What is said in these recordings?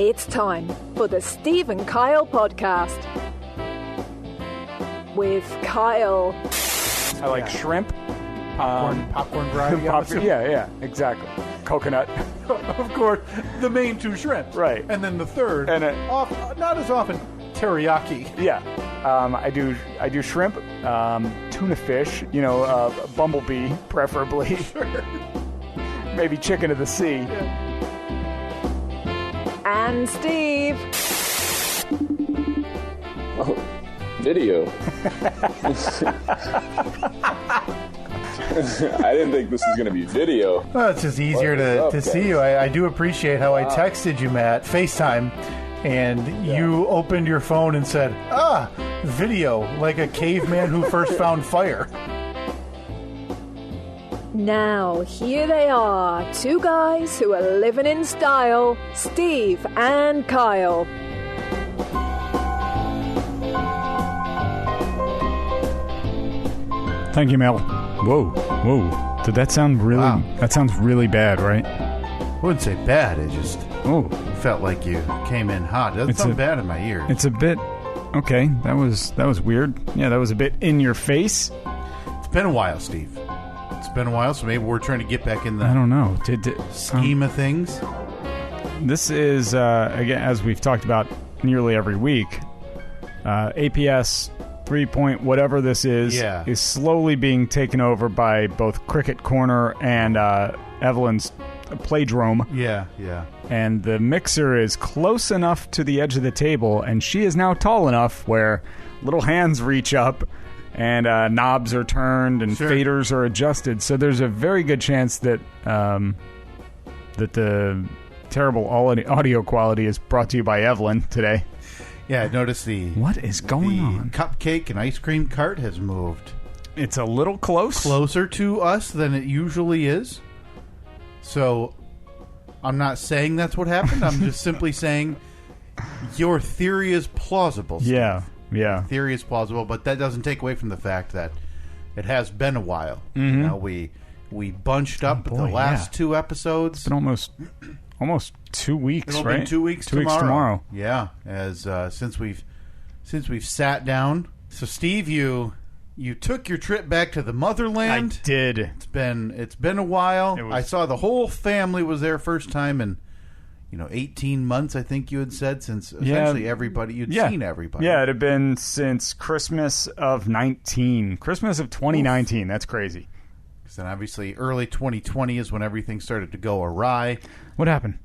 It's time for the Steve and Kyle podcast. With Kyle. I like shrimp. Popcorn gravy. Yeah, exactly. Coconut. Of course, the main two shrimps. Right. And then the third, and not as often, teriyaki. Yeah. I do shrimp, tuna fish, bumblebee, preferably. Sure. Maybe chicken of the sea. Yeah. And Steve. Oh, video. I didn't think this was going to be video. Well, it's just easier to see you. I do appreciate how I texted you, Matt, FaceTime, and you opened your phone and said, video, like a caveman who first found fire. Now, here they are, two guys who are living in style, Steve and Kyle. Thank you, Mel. Whoa. Did that sound really... Wow. That sounds really bad, right? I wouldn't say bad, it just felt like you came in hot. It doesn't sound bad in my ear. It's a bit... Okay, that was weird. Yeah, that was a bit in your face. It's been a while, Steve. It's been a while, so maybe we're trying to get back in the... I don't know. scheme of things. This is, again, as we've talked about nearly every week, APS 3 whatever this is slowly being taken over by both Cricket Corner and Evelyn's Playdrome. Yeah. And the mixer is close enough to the edge of the table, and she is now tall enough where little hands reach up and knobs are turned and faders are adjusted. So there's a very good chance that that the terrible audio quality is brought to you by Evelyn today. Yeah, I noticed what is going on? Cupcake and ice cream cart has moved. It's a little closer to us than it usually is. So I'm not saying that's what happened. I'm just simply saying your theory is plausible, Steve. Yeah. Theory is plausible, but that doesn't take away from the fact that it has been a while. Mm-hmm. You know, we bunched up the last two episodes. It's been almost 2 weeks, It'll right? be 2 weeks 2 weeks tomorrow. Yeah, as since we've sat down. So Steve, you took your trip back to the motherland. I did. It's been a while. I saw the whole family was there first time in 18 months, I think you had said, since essentially everybody you'd seen everybody. Yeah, it had been since Christmas of 2019. Oof. That's crazy. Because then obviously early 2020 is when everything started to go awry. What happened?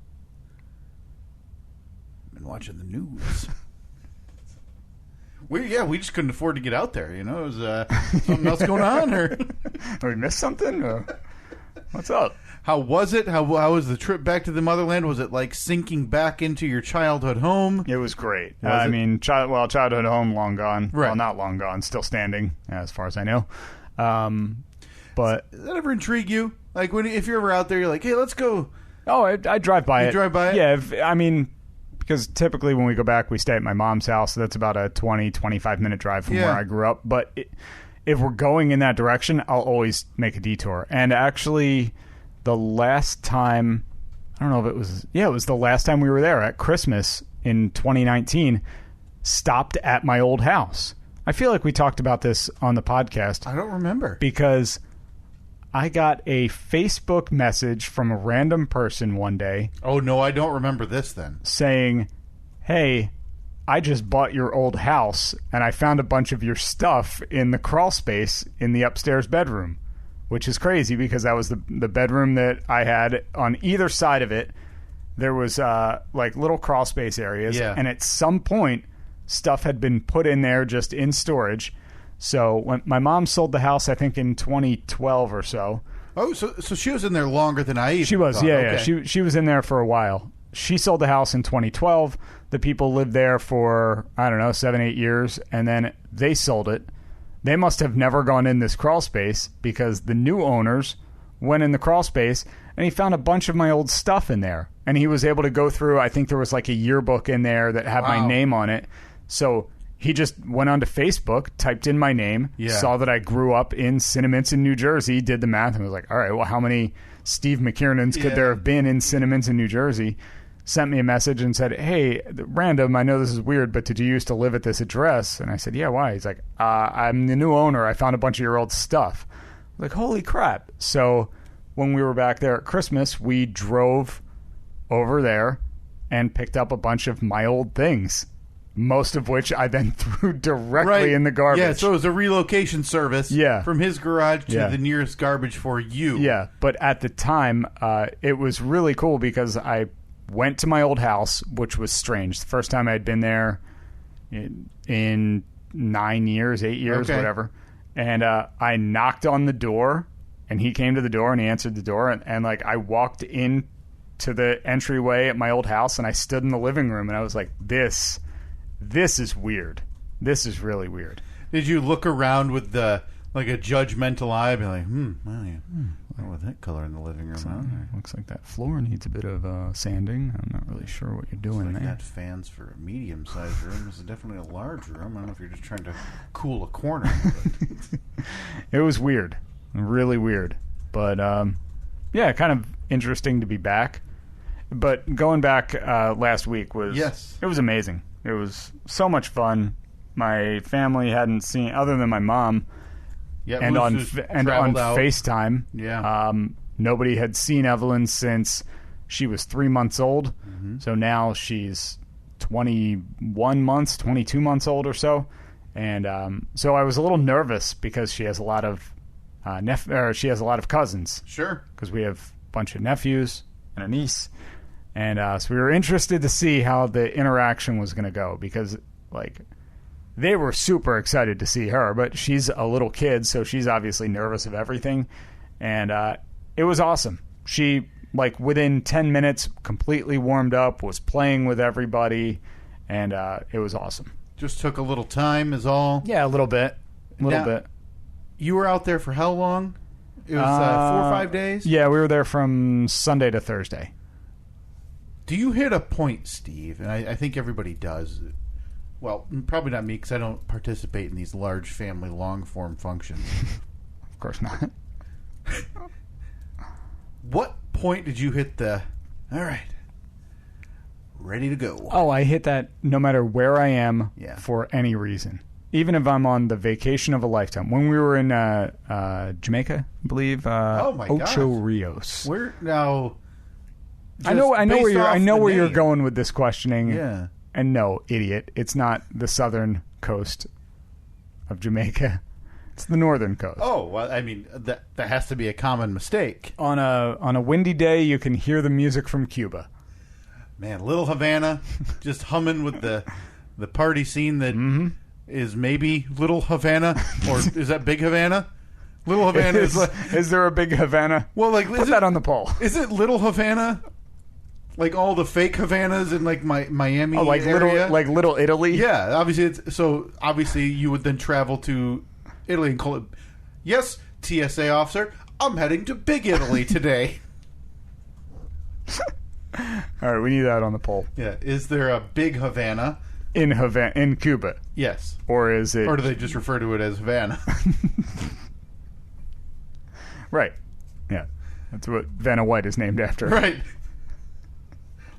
Been watching the news. We just couldn't afford to get out there. It was something else going on. Or we missed something? What's up? How was it? How was the trip back to the motherland? Was it like sinking back into your childhood home? It was great. Childhood home, long gone. Right. Well, not long gone. Still standing, as far as I know. But does that ever intrigue you? Like if you're ever out there, you're like, hey, let's go. Oh, I drive by it. You drive by it? Yeah, because typically when we go back, we stay at my mom's house. So that's about a 25-minute drive from where I grew up. But if we're going in that direction, I'll always make a detour. And actually, the last time, I don't know if it was... Yeah, it was the last time we were there at Christmas in 2019, stopped at my old house. I feel like we talked about this on the podcast. I don't remember. Because I got a Facebook message from a random person one day. Oh, no, I don't remember this then. Saying, hey, I just bought your old house and I found a bunch of your stuff in the crawl space in the upstairs bedroom, which is crazy because that was the bedroom that I had. On either side of it, there was like little crawl space areas. Yeah. And at some point, stuff had been put in there just in storage. So when my mom sold the house, I think in 2012 or so. Oh, so she was in there longer than I even She was, thought. yeah. Okay. She was in there for a while. She sold the house in 2012. The people lived there for, 7-8 years, and then they sold it. They must have never gone in this crawl space because the new owners went in the crawl space, and he found a bunch of my old stuff in there. And he was able to go through, I think there was like a yearbook in there that had my name on it. So he just went onto Facebook, typed in my name, saw that I grew up in Cinnaminson, New Jersey, did the math, and was like, all right, well, how many Steve McKiernans could there have been in Cinnaminson, New Jersey? sent me a message and said, "Hey, random, I know this is weird, but did you used to live at this address?" And I said, "Yeah, why?" He's like, "I'm the new owner. I found a bunch of your old stuff." I'm like, holy crap. So when we were back there at Christmas, we drove over there and picked up a bunch of my old things, most of which I then threw directly in the garbage. Yeah, so it was a relocation service from his garage to Yeah. the nearest garbage for you. Yeah, but at the time, it was really cool because I went to my old house, which was strange. The first time I had been there in 9 years, 8 years, whatever. And I knocked on the door, and he came to the door, and he answered the door. And like, I walked in to the entryway at my old house, and I stood in the living room, and I was like, this is weird. This is really weird. Did you look around with a judgmental eye, be like, well, yeah, with that color in the living room? Looks like that floor needs a bit of sanding. I'm not really sure what you're doing there. That fans for a medium-sized room. This is definitely a large room. I don't know if you're just trying to cool a corner. But. It was weird. Really weird. But, yeah, kind of interesting to be back. But going back last week was... Yes. It was amazing. It was so much fun. My family hadn't seen, other than my mom, and on FaceTime. Yeah. Nobody had seen Evelyn since she was 3 months old. Mm-hmm. So now she's 21 months, 22 months old or so. And so I was a little nervous because she has a lot of she has a lot of cousins. Sure. Because we have a bunch of nephews and a niece. And so we were interested to see how the interaction was going to go because, like, they were super excited to see her, but she's a little kid, so she's obviously nervous of everything. And it was awesome. She, like, within 10 minutes, completely warmed up, was playing with everybody, and it was awesome. Just took a little time is all? Yeah, a little bit. Bit. You were out there for how long? It was 4 or 5 days? Yeah, we were there from Sunday to Thursday. Do you hit a point, Steve? And I think everybody does. Well, probably not me because I don't participate in these large family long-form functions. Of course not. What point did you hit all right, ready to go? Oh, I hit that no matter where I am for any reason. Even if I'm on the vacation of a lifetime. When we were in Jamaica, I believe, Ocho Rios. Where now? I know where you're going with this questioning. Yeah. And no, idiot, it's not the southern coast of Jamaica. It's the northern coast. Oh, well, I mean, that has to be a common mistake. On a windy day, you can hear the music from Cuba. Man, Little Havana, just humming with the party scene that is maybe Little Havana, or is that Big Havana? Little Havana is there a Big Havana? Well, like put that on the poll. Is it Little Havana? Like all the fake Havanas in like Miami area? Little Italy? Yeah, obviously you would then travel to Italy and call it, yes, TSA officer, I'm heading to Big Italy today. All right, we need that on the poll. Yeah, is there a Big Havana? In Cuba? Yes. Or is it... Or do they just refer to it as Havana? Right. Yeah. That's what Vanna White is named after. Right.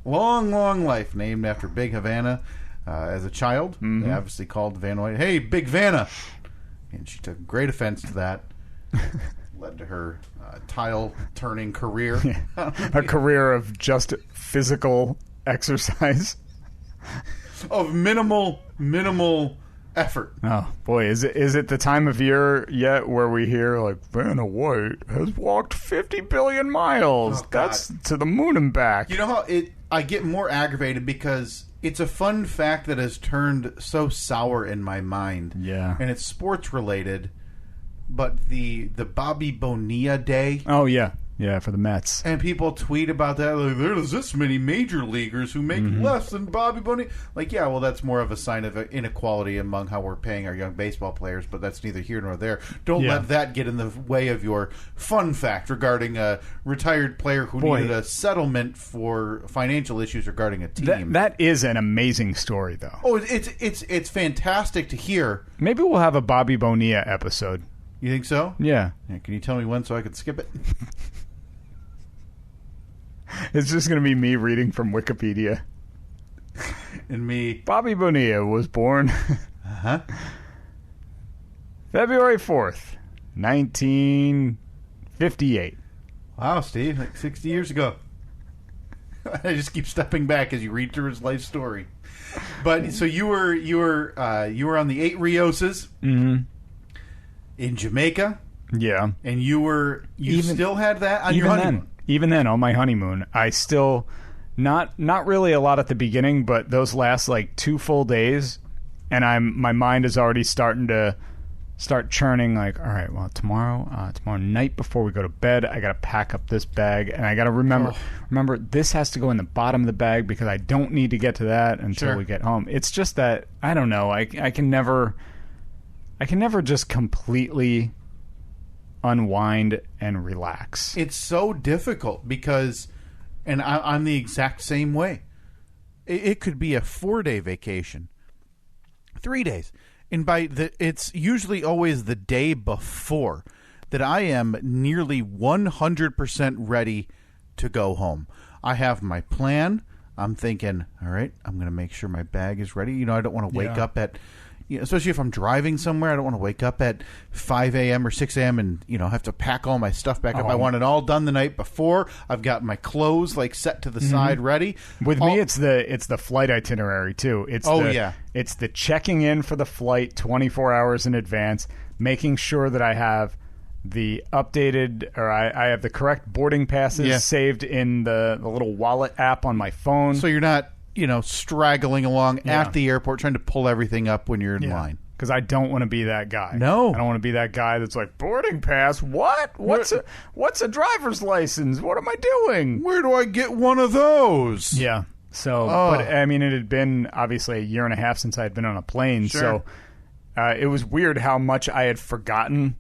Long, long life named after Big Havana. As a child, they obviously called Vanna White, hey, Big Vanna. And she took great offense to that. Led to her tile-turning career. Yeah. A career of just physical exercise. Of minimal effort. Oh, boy. Is it the time of year yet where we hear, like, Vanna White has walked 50 billion miles. Oh, that's to the moon and back. You know how I get more aggravated because it's a fun fact that has turned so sour in my mind. Yeah. And it's sports related, but the Bobby Bonilla Day. Oh, yeah. Yeah, for the Mets. And people tweet about that. Like, there's this many major leaguers who make less than Bobby Bonilla. Like, yeah, well, that's more of a sign of inequality among how we're paying our young baseball players, but that's neither here nor there. Don't let that get in the way of your fun fact regarding a retired player who needed a settlement for financial issues regarding a team. That is an amazing story, though. Oh, it's fantastic to hear. Maybe we'll have a Bobby Bonilla episode. You think so? Yeah. Can you tell me when so I can skip it? It's just going to be me reading from Wikipedia. And me. Bobby Bonilla was born February 4th, 1958. Wow, Steve, like 60 years ago. I just keep stepping back as you read through his life story. But so you were on the 8 Rioses in Jamaica. Yeah, and you still had that on your honeymoon. Even then, on my honeymoon, I still not really a lot at the beginning, but those last like 2 full days, and my mind is already starting to churning. Like, all right, well, tomorrow night before we go to bed, I gotta pack up this bag, and I gotta remember this has to go in the bottom of the bag because I don't need to get to that until we get home. It's just that I don't know. I can never just completely unwind and relax. It's so difficult because, and I'm the exact same way. It could be a 4-day vacation, 3 days, and it's usually always the day before that I am nearly 100% ready to go home. I have my plan. I'm thinking, all right, I'm going to make sure my bag is ready. You know, I don't want to wake up at, especially if I'm driving somewhere, I don't want to wake up at 5 a.m. or 6 a.m. and, have to pack all my stuff back up. I want it all done the night before. I've got my clothes like set to the side ready. With me, it's the flight itinerary too. It's the checking in for the flight 24 hours in advance, making sure that I have the updated or I have the correct boarding passes saved in the little wallet app on my phone. So you're not straggling along at the airport trying to pull everything up when you're in line. Because I don't want to be that guy. No. I don't want to be that guy that's like, boarding pass? What? What's a driver's license? What am I doing? Where do I get one of those? Yeah. So, but I mean, it had been obviously a year and a half since I had been on a plane. Sure. So it was weird how much I had forgotten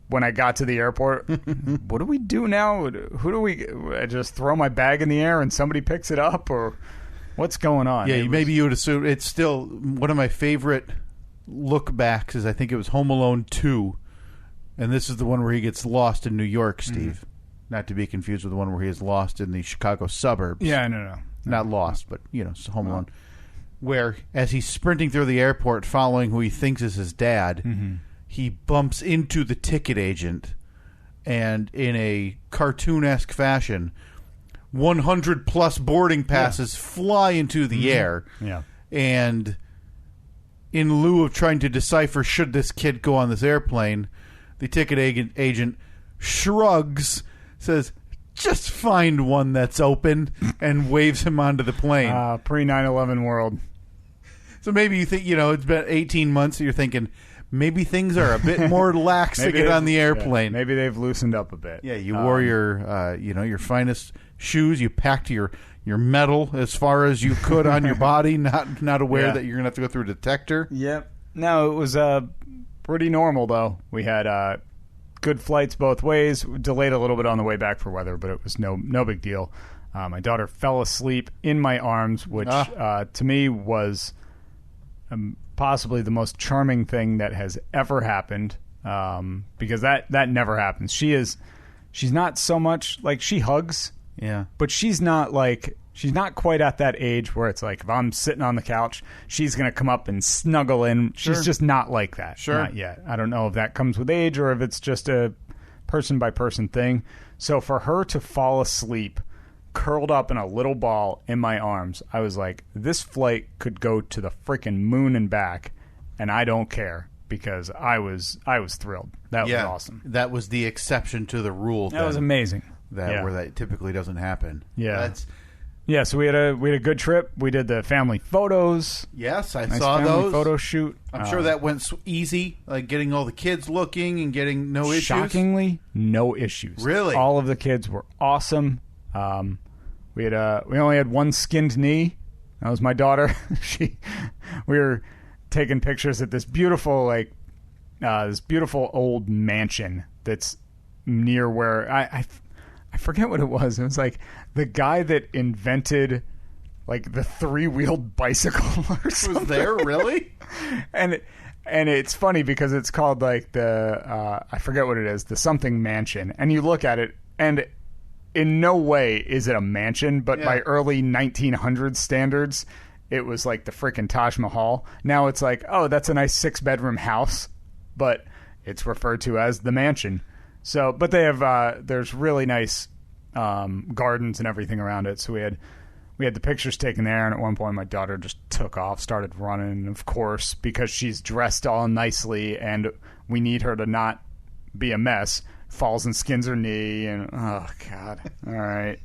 when I got to the airport. What do we do now? I just throw my bag in the air and somebody picks it up, or what's going on? Yeah, maybe you would assume. It's still one of my favorite look backs is I think it was Home Alone 2, and this is the one where he gets lost in New York, Steve. Not to be confused with the one where he is lost in the Chicago suburbs. Yeah, no. Not lost, but Home Alone, where as he's sprinting through the airport following who he thinks is his dad, he bumps into the ticket agent, and in a cartoon-esque fashion, 100 plus boarding passes fly into the air. Yeah. And in lieu of trying to decipher should this kid go on this airplane, the ticket agent shrugs, says, just find one that's open, and waves him onto the plane. Pre 9/11 world. So maybe you think, it's been 18 months, so you're thinking, maybe things are a bit more lax to get on the airplane. Maybe they've loosened up a bit. Yeah, you wore your finest shoes. You packed your metal as far as you could on your body, not aware that you're going to have to go through a detector. Yep. No, it was pretty normal, though. We had good flights both ways. Delayed a little bit on the way back for weather, but it was no big deal. My daughter fell asleep in my arms, which to me was possibly the most charming thing that has ever happened, because that never happens. She's not so much like she hugs, but she's not quite at that age where it's like if I'm sitting on the couch, she's gonna come up and snuggle in. She's just not like that. Not yet. I don't know if that comes with age or if it's just a person by person thing. So for her to fall asleep curled up in a little ball in my arms, I was like, this flight could go to the freaking moon and back, and I don't care, because I was thrilled. That was awesome. That was the exception to the rule. That was amazing. Where that typically doesn't happen. Yeah. So we had a good trip. We did the family photos. Yes, I nice saw family those. Photo shoot. I'm sure that went easy, like getting all the kids looking and getting no issues. Shockingly, no issues. Really, all of the kids were awesome. We only had one skinned knee. That was my daughter. We were taking pictures at this beautiful old mansion that's near where I forget what it was. It was like the guy that invented like the 3-wheeled bicycle or something. Was there really? And it's funny because it's called like the I forget what it is, the something mansion. And you look at it and in no way is it a mansion, but by early 1900s standards, it was like the freaking Taj Mahal. Now it's like, oh, that's a nice 6-bedroom house, but it's referred to as the mansion. So, but they have there's really nice gardens and everything around it. So we had the pictures taken there, and at one point my daughter just took off, started running, of course, because she's dressed all nicely and we need her to not be a mess. Falls and skins her knee, and oh god, all right.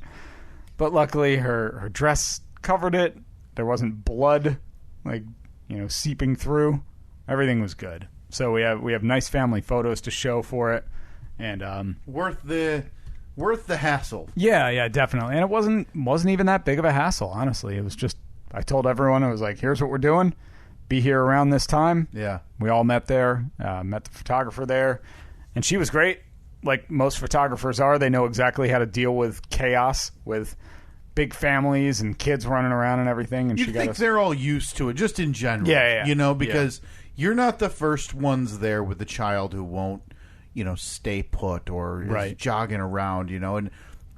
But luckily her dress covered it. There wasn't blood seeping through. Everything was good. So we have nice family photos to show for it, and worth the hassle. Yeah, definitely. And it wasn't even that big of a hassle, honestly. It was just, I told everyone, I was like, here's what we're doing. Be here around this time. Yeah. We all met there, met the photographer there, and she was great. Like most photographers are, they know exactly how to deal with chaos, with big families and kids running around and everything. And you think they're all used to it, just in general. Yeah. Because you're not the first ones there with the child who won't, stay put or is jogging around, and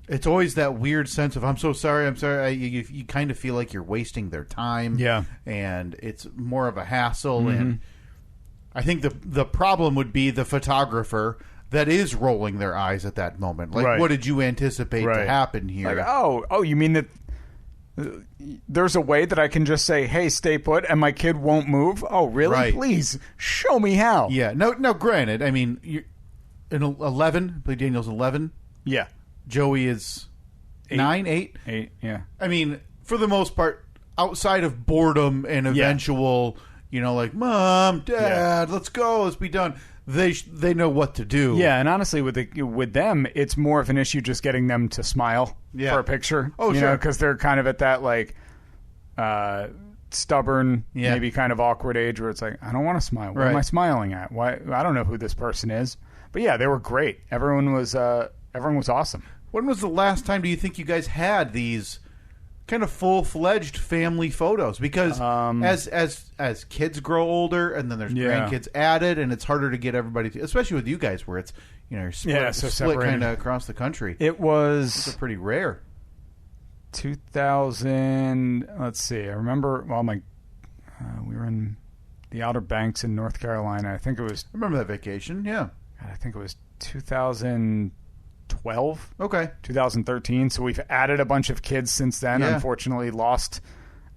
it's always that weird sense of, I'm sorry. You kind of feel like you're wasting their time. Yeah. And it's more of a hassle. Mm-hmm. And I think the problem would be the photographer that is rolling their eyes at that moment. Like, what did you anticipate to happen here? Like, oh, you mean that there's a way that I can just say, hey, stay put, and my kid won't move? Oh, really? Right. Please, show me how. Yeah. No, granted, I mean, you're in 11, I believe Daniel's 11. Yeah. Joey is 9, 8? 8, yeah. I mean, for the most part, outside of boredom and eventual, like, Mom, Dad, let's go, let's be done. They know what to do. Yeah, and honestly, with them, it's more of an issue just getting them to smile for a picture. Oh, sure. Because they're kind of at that stubborn, maybe kind of awkward age where it's like, I don't want to smile. What am I smiling at? Why? I don't know who this person is. But yeah, they were great. Everyone was awesome. When was the last time do you think you guys had these kind of full-fledged family photos? Because as kids grow older and then there's grandkids added, and it's harder to get everybody especially with you guys where it's you're split kind of across the country. It's pretty rare. 2000, let's see, I remember we were in the Outer Banks in North Carolina. I remember that vacation. I think it was 2012. Okay. 2013. So we've added a bunch of kids since then. Unfortunately, lost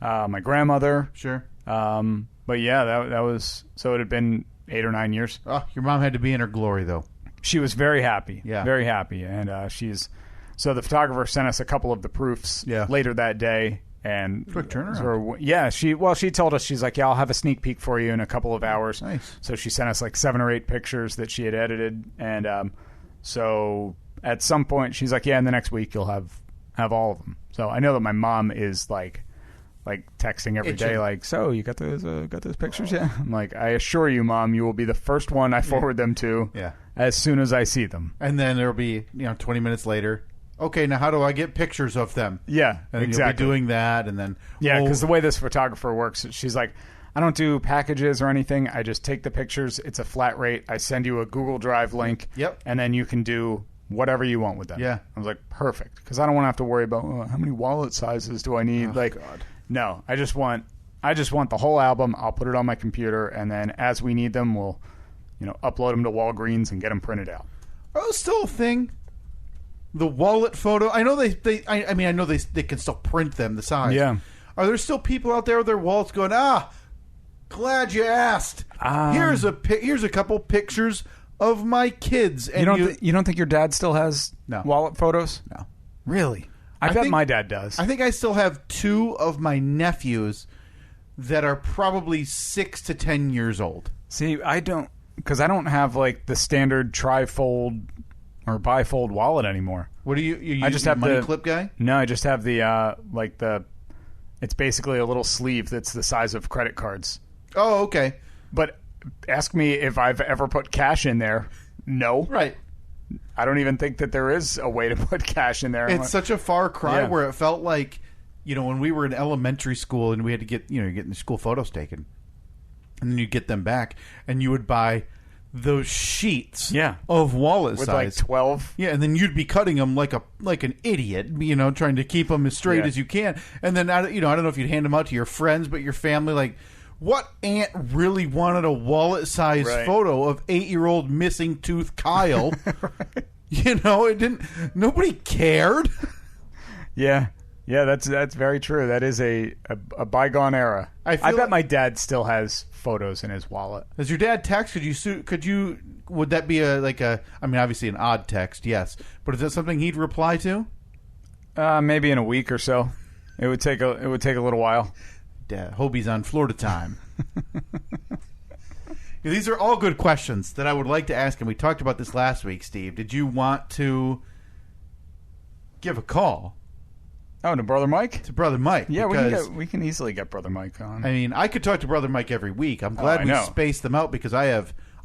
my grandmother. Sure. But yeah, that was, so it had been 8 or 9 years. Oh, your mom had to be in her glory, though. She was very happy. Yeah. Very happy. And so the photographer sent us a couple of the proofs later that day. And quick turnaround. She told us, she's like, I'll have a sneak peek for you in a couple of hours. Nice. So she sent us like 7 or 8 pictures that she had edited. And so at some point, she's like, in the next week you'll have all of them. So I know that my mom is like texting every day, like, so you got those pictures? Yeah. I'm like, I assure you, Mom, you will be the first one I forward them to as soon as I see them. And then there'll be 20 minutes later, okay, now how do I get pictures of them? Yeah, and exactly. You'll be doing that, and then because the way this photographer works, she's like, I don't do packages or anything. I just take the pictures. It's a flat rate. I send you a Google Drive link. Yep. And then you can do whatever you want with them. Yeah. I was like, perfect, because I don't want to have to worry about how many wallet sizes do I need. God. No, I just want the whole album. I'll put it on my computer, and then as we need them, we'll upload them to Walgreens and get them printed out. Oh, still a thing. The wallet photo. I know I know they can still print them the size. Yeah. Are there still people out there with their wallets going, glad you asked. Here's a couple pictures of my kids. And you don't think your dad still has wallet photos? No. Really? I bet my dad does. I think I still have 2 of my nephews that are probably 6 to 10 years old. See, I don't, because I don't have like the standard trifold or bifold wallet anymore. What do you I just have money the clip guy? No, I just have the it's basically a little sleeve that's the size of credit cards. Oh, okay. But ask me if I've ever put cash in there. No. Right. I don't even think that there is a way to put cash in there. It's such a far cry where it felt like, when we were in elementary school and we had to get, getting the school photos taken, and then you get them back, and you would buy those sheets Yeah. of wallet With size. like 12. Yeah, and then you'd be cutting them like an idiot, trying to keep them as straight as you can. And then, I don't know if you'd hand them out to your friends, but your family, like, what aunt really wanted a wallet-sized photo of 8-year-old missing tooth Kyle? Right. It didn't. Nobody cared. Yeah, that's very true. That is a bygone era. I bet my dad still has photos in his wallet. Does your dad text? Would that be obviously an odd text, yes. But is that something he'd reply to? Maybe in a week or so. It would take a little while. Dad, Hobie's on Florida time. These are all good questions that I would like to ask, and we talked about this last week, Steve. Did you want to give a call? Oh, to Brother Mike? To Brother Mike. Yeah, we can easily get Brother Mike on. I mean, I could talk to Brother Mike every week. I'm glad we spaced them out because I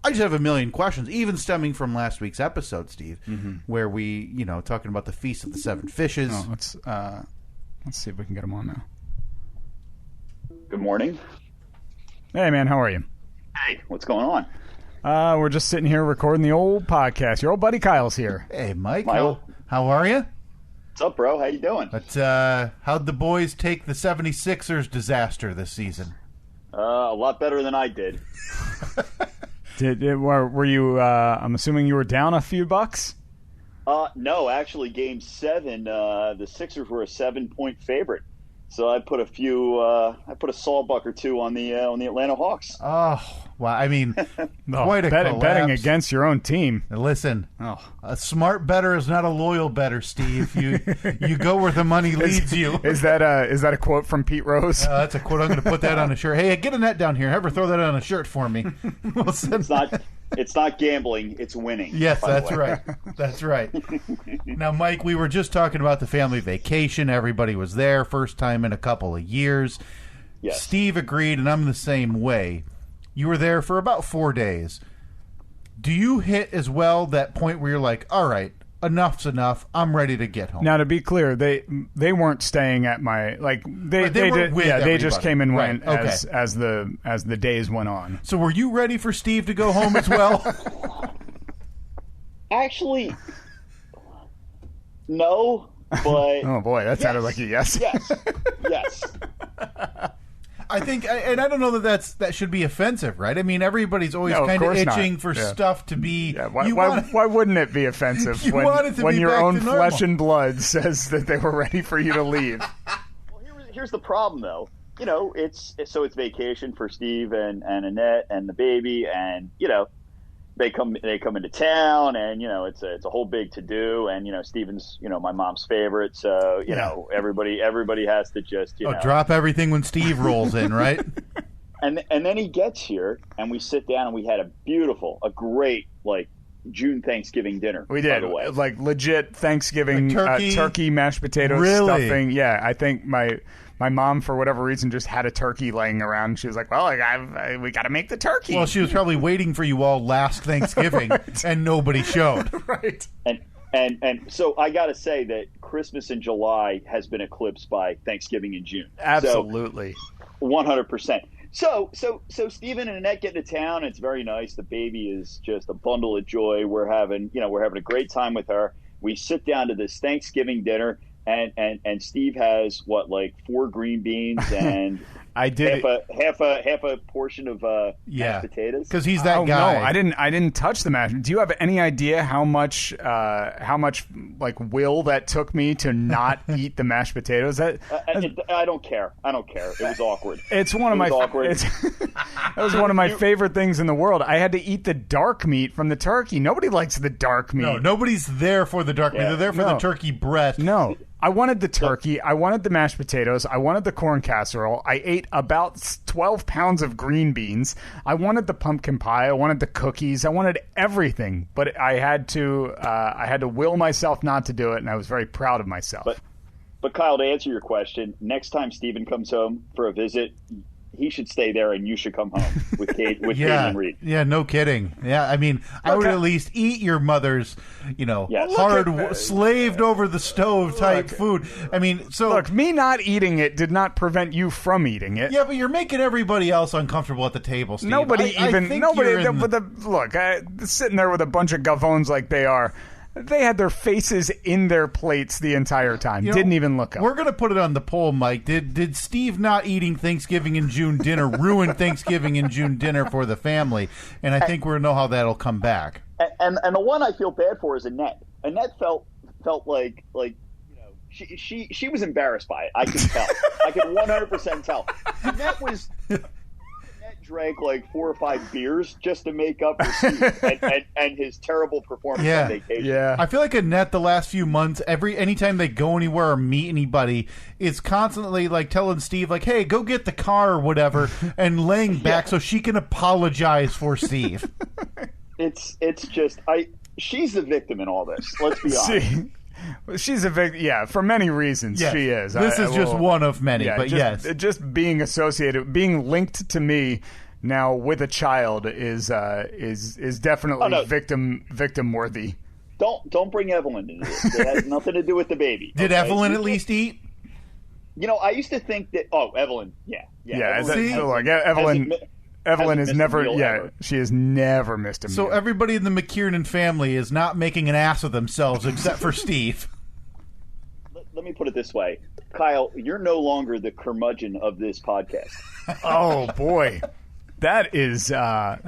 just have a million questions, even stemming from last week's episode, Steve, where we, talking about the Feast of the Seven Fishes. Oh, let's see if we can get him on now. Good morning. Hey, man, how are you? Hey, what's going on? We're just sitting here recording the old podcast. Your old buddy Kyle's here. Hey, Mike. How are you? What's up, bro? How you doing? But how'd the boys take the 76ers disaster this season? A lot better than I did. Were you? I'm assuming you were down a few bucks. No, actually, Game 7, the Sixers were a 7-point favorite. So I put a sawbuck or two on the Atlanta Hawks. Oh, well, I mean, quite a collapse. Betting against your own team. Now listen, a smart bettor is not a loyal bettor, Steve. You go where the money leads you. Is that a quote from Pete Rose? That's a quote. I'm going to put that on a shirt. Hey, get a net down here. Have her throw that on a shirt for me. It's not gambling. It's winning. Yes, that's right. That's right. Now, Mike, we were just talking about the family vacation. Everybody was there. First time in a couple of years. Yes. Steve agreed, and I'm the same way. You were there for about 4 days. Do you hit as well that point where you're like, all right, enough's enough. I'm ready to get home. Now, to be clear, they weren't staying at my they just came and went as the days went on. So were you ready for Steve to go home as well? Actually, no. But oh boy, that sounded like a yes. Yes. I think, and I don't know that should be offensive, right? I mean, everybody's always kind of itching for stuff to be. Yeah, why wouldn't it be offensive when your own flesh and blood says that they were ready for you to leave? Well, here's the problem, though. It's vacation for Steve and Annette and the baby, and they come into town, and it's a whole big to do, and Steven's my mom's favorite, so everybody has to just drop everything when Steve rolls in, right? and then he gets here, and we sit down, and we had a great June Thanksgiving dinner. We did, by the way. Legit Thanksgiving turkey, mashed potatoes, really? Stuffing. Yeah, I think my mom, for whatever reason, just had a turkey laying around. She was like, well, we got to make the turkey. Well, she was probably waiting for you all last Thanksgiving, right. And nobody showed. Right. And so I got to say that Christmas in July has been eclipsed by Thanksgiving in June. Absolutely. 100%. So Stephen and Annette get into town. It's very nice. The baby is just a bundle of joy. We're having a great time with her. We sit down to this Thanksgiving dinner. And Steve has 4 green beans and I did half a portion of mashed potatoes because he's that guy. No, I didn't touch the mashed. Do you have any idea how much will that took me to not eat the mashed potatoes? I don't care. It was awkward. It's one of my that was one of my favorite things in the world. I had to eat the dark meat from the turkey. Nobody likes the dark meat. No, nobody's there for the dark meat. They're there for the turkey breast. No. I wanted the turkey. I wanted the mashed potatoes. I wanted the corn casserole. I ate about 12 pounds of green beans. I wanted the pumpkin pie. I wanted the cookies. I wanted everything. But I had to will myself not to do it, and I was very proud of myself. But Kyle, to answer your question, next time Stephen comes home for a visit, he should stay there and you should come home with Kate Katie and Reed. Yeah, no kidding. Yeah, I mean, I would at least eat your mother's, hard, slaved over the stove type food. I mean, so look, me not eating it did not prevent you from eating it. Yeah, but you're making everybody else uncomfortable at the table, Steve. Nobody sitting there with a bunch of gavones like they are. They had their faces in their plates the entire time. Didn't even look up. We're going to put it on the poll, Mike. Did Steve not eating Thanksgiving in June dinner ruin Thanksgiving in June dinner for the family? And I think we're going to know how that'll come back. And the one I feel bad for is Annette. Annette felt like she was embarrassed by it. I can tell. I can 100% tell. Annette drank like 4 or 5 beers just to make up for Steve and his terrible performance on vacation. Yeah, I feel like Annette the last few months, anytime they go anywhere or meet anybody, is constantly like telling Steve like, "Hey, go get the car or whatever," and laying back so she can apologize for Steve. It's just she's the victim in all this. Let's be honest. She's a victim, for many reasons. Yes. She is. This is just one of many, but just being associated, being linked to me now with a child is definitely victim worthy. Don't bring Evelyn into this. It has nothing to do with the baby. Did Evelyn at least eat? I used to think that. Oh, Evelyn, yeah. Evelyn has never. She has never missed a meal. So everybody in the McKiernan family is not making an ass of themselves except for Steve. Let me put it this way, Kyle. You're no longer the curmudgeon of this podcast. Oh boy, that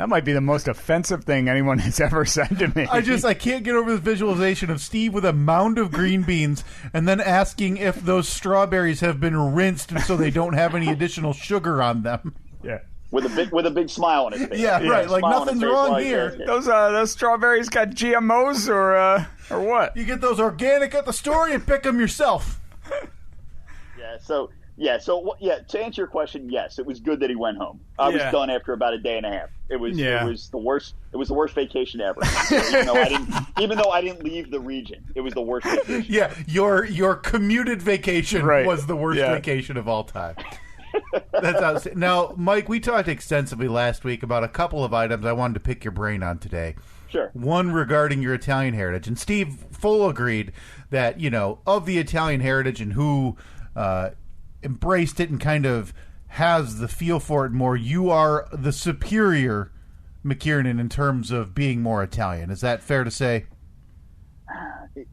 might be the most offensive thing anyone has ever said to me. I can't get over the visualization of Steve with a mound of green beans and then asking if those strawberries have been rinsed so they don't have any additional sugar on them. Yeah. With a big smile on his face. Yeah, right. Like nothing's wrong here. Those strawberries got GMOs or what? You get those organic at the store. You pick them yourself. So to answer your question, yes, it was good that he went home. I was done after about a day and a half. It was the worst. It was the worst vacation ever. Even though I didn't leave the region, it was the worst vacation. Yeah, your commuted vacation was the worst vacation of all time. That's outstanding. Now, Mike, we talked extensively last week about a couple of items I wanted to pick your brain on today. Sure. One regarding your Italian heritage. And Steve full agreed that, of the Italian heritage and who embraced it and kind of has the feel for it more, you are the superior McKiernan in terms of being more Italian. Is that fair to say?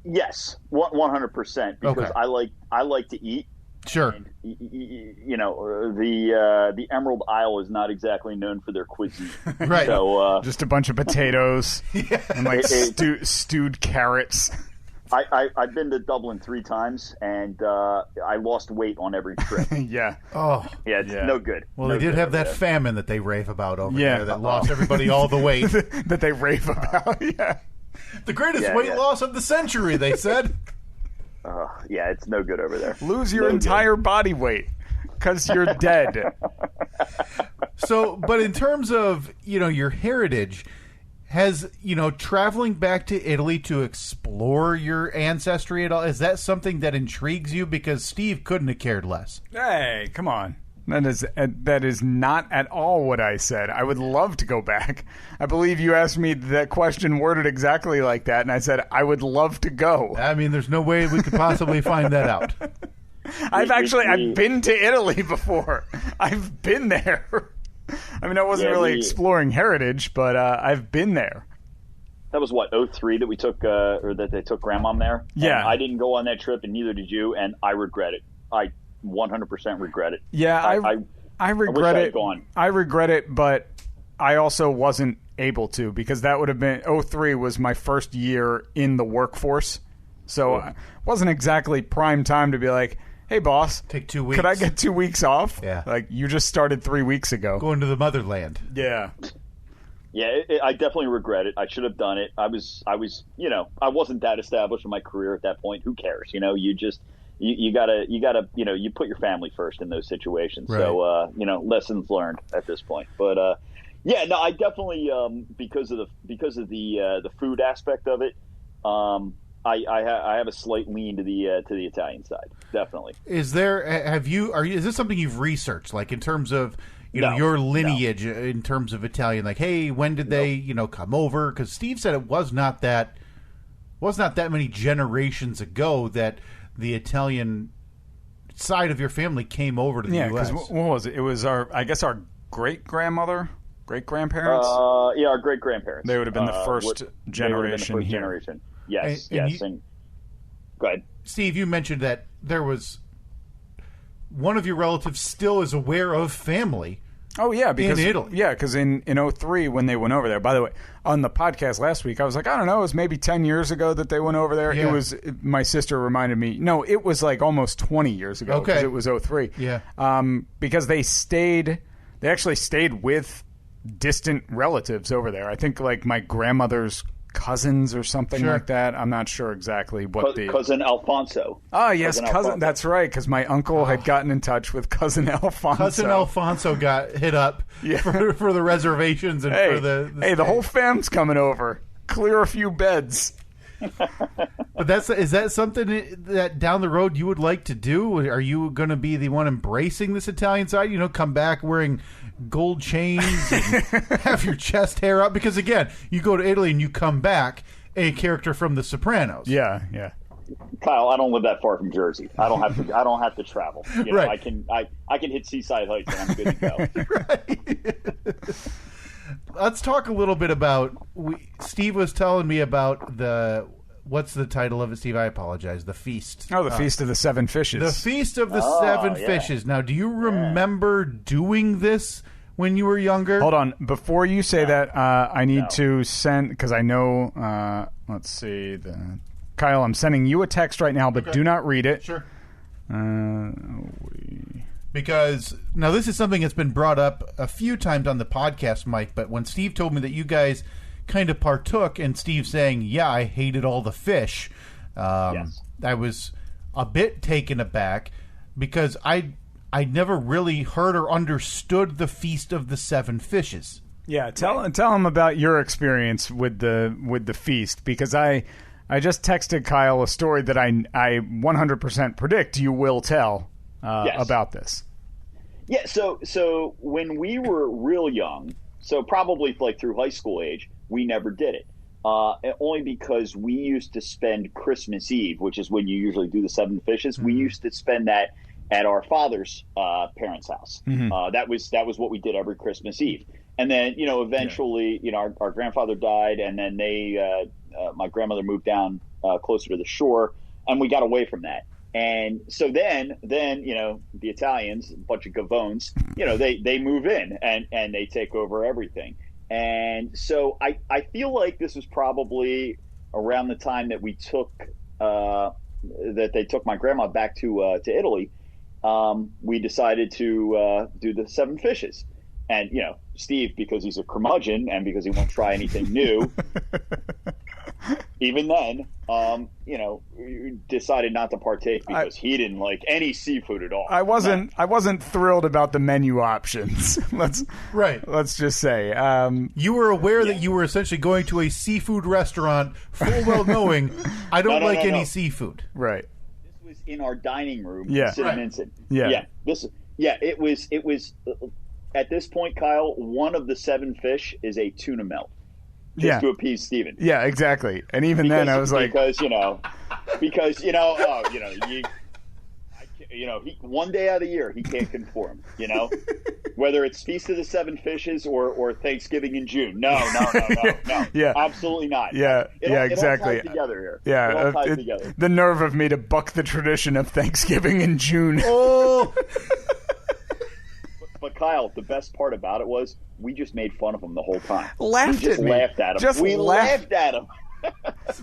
Yes, 100%. Because I like to eat. Sure. And, the Emerald Isle is not exactly known for their cuisine. Right. So just a bunch of potatoes and like stewed carrots. I've been to Dublin 3 times, and I lost weight on every trip. Yeah. Oh. Yeah, it's no good. Well, they did have that famine that they rave about over there that lost everybody all the weight. That they rave about, The greatest weight loss of the century, they said. It's no good over there. Lose your entire body weight because you're dead. So, but in terms of, your heritage, has, traveling back to Italy to explore your ancestry at all, is that something that intrigues you? Because Steve couldn't have cared less. Hey, come on. That is not at all what I said. I would love to go back. I believe you asked me that question worded exactly like that, and I said I would love to go. I mean, there's no way we could possibly find that out. I've been to Italy before. I've been there. I mean, I wasn't really exploring heritage, but I've been there. That was what, 2003 that we took, or that they took Grandmom there? Yeah. And I didn't go on that trip, and neither did you, and I regret it. I 100% regret it. Yeah, I regret it. I regret it, but I also wasn't able to, because that would have been 2003 was my first year in the workforce, so it wasn't exactly prime time to be like, hey boss, take 2 weeks. Could I get 2 weeks off? Yeah, like you just started 3 weeks ago. Going to the motherland. Yeah. Yeah, I definitely regret it. I should have done it. I was, I wasn't that established in my career at that point. Who cares? You just. You gotta, you put your family first in those situations. Right. So, lessons learned at this point. But, I definitely, because of the food aspect of it, I have a slight lean to the Italian side. Definitely. Is this something you've researched? Like in terms of, your lineage in terms of Italian. Like, hey, when did they come over? Because Steve said it was not that many generations ago that the Italian side of your family came over to the U.S. What was it? It was our great-grandmother, great-grandparents? Our great-grandparents. They would have been the first generation here. Generation. Yes, yes. And go ahead. Steve, you mentioned that there was one of your relatives still is aware of family. Oh, yeah. Because, in Italy. Yeah, because in 2003 when they went over there, by the way, on the podcast last week, I was like, I don't know, it was maybe 10 years ago that they went over there. Yeah. It was, my sister reminded me, no, it was like almost 20 years ago because it was 2003. Yeah. Because they actually stayed with distant relatives over there. I think like my grandmother's cousins or something like that. I'm not sure exactly what cousin Alfonso. Oh yes, cousin. That's right. Because my uncle had gotten in touch with cousin Alfonso. Cousin Alfonso got hit up for the reservations and for the the whole fam's coming over. Clear a few beds. But is that something that down the road you would like to do? Are you going to be the one embracing this Italian side? Come back wearing gold chains and have your chest hair up? Because again, you go to Italy and you come back a character from The Sopranos. Yeah. Kyle, I don't live that far from Jersey. I don't have to travel. Right. I can hit Seaside Heights and I'm good to go. Right. Let's talk a little bit about. Steve was telling me about what's the title of it, Steve? I apologize. The Feast. Oh, the Feast of the Seven Fishes. The Feast of the Seven Fishes. Now, do you remember doing this when you were younger? Hold on. Before you say that, I need to send, because I know, let's see. Kyle, I'm sending you a text right now, but do not read it. Sure. Because now this is something that's been brought up a few times on the podcast, Mike, but when Steve told me that you guys kind of partook in Steve saying, yeah, I hated all the fish, I was a bit taken aback because I never really heard or understood the Feast of the Seven Fishes. Yeah, tell him about your experience with the feast, because I just texted Kyle a story that I 100% predict you will tell about this. Yeah, so when we were real young, so probably like through high school age, we never did it. Only because we used to spend Christmas Eve, which is when you usually do the seven fishes. Mm-hmm. We used to spend that at our father's parents' house. Mm-hmm. That was what we did every Christmas Eve. And then, eventually, our grandfather died, and then my grandmother moved down closer to the shore, and we got away from that. And so then, the Italians, a bunch of gavones, they move in and they take over everything. And so I feel like this was probably around the time that we took that they took my grandma back to Italy. We decided to do the seven fishes. And, Steve, because he's a curmudgeon and because he won't try anything new, even then, decided not to partake because he didn't like any seafood at all. I wasn't thrilled about the menu options. Let's just say you were aware that you were essentially going to a seafood restaurant, full well knowing I don't like any seafood. Right. This was in our dining room. Yeah. Cinnamon. Yeah. It was. At this point, Kyle, one of the seven fish is a tuna melt. Just to appease Steven. Yeah, exactly. And even then, I was like, one day out of the year he can't conform. Whether it's Feast of the Seven Fishes or Thanksgiving in June. No. Yeah, absolutely not. Yeah, exactly. It all ties together here. Yeah, it all ties together. The nerve of me to buck the tradition of Thanksgiving in June. Oh. But Kyle, the best part about it was we just made fun of him the whole time. Laughed at him. We laughed at him.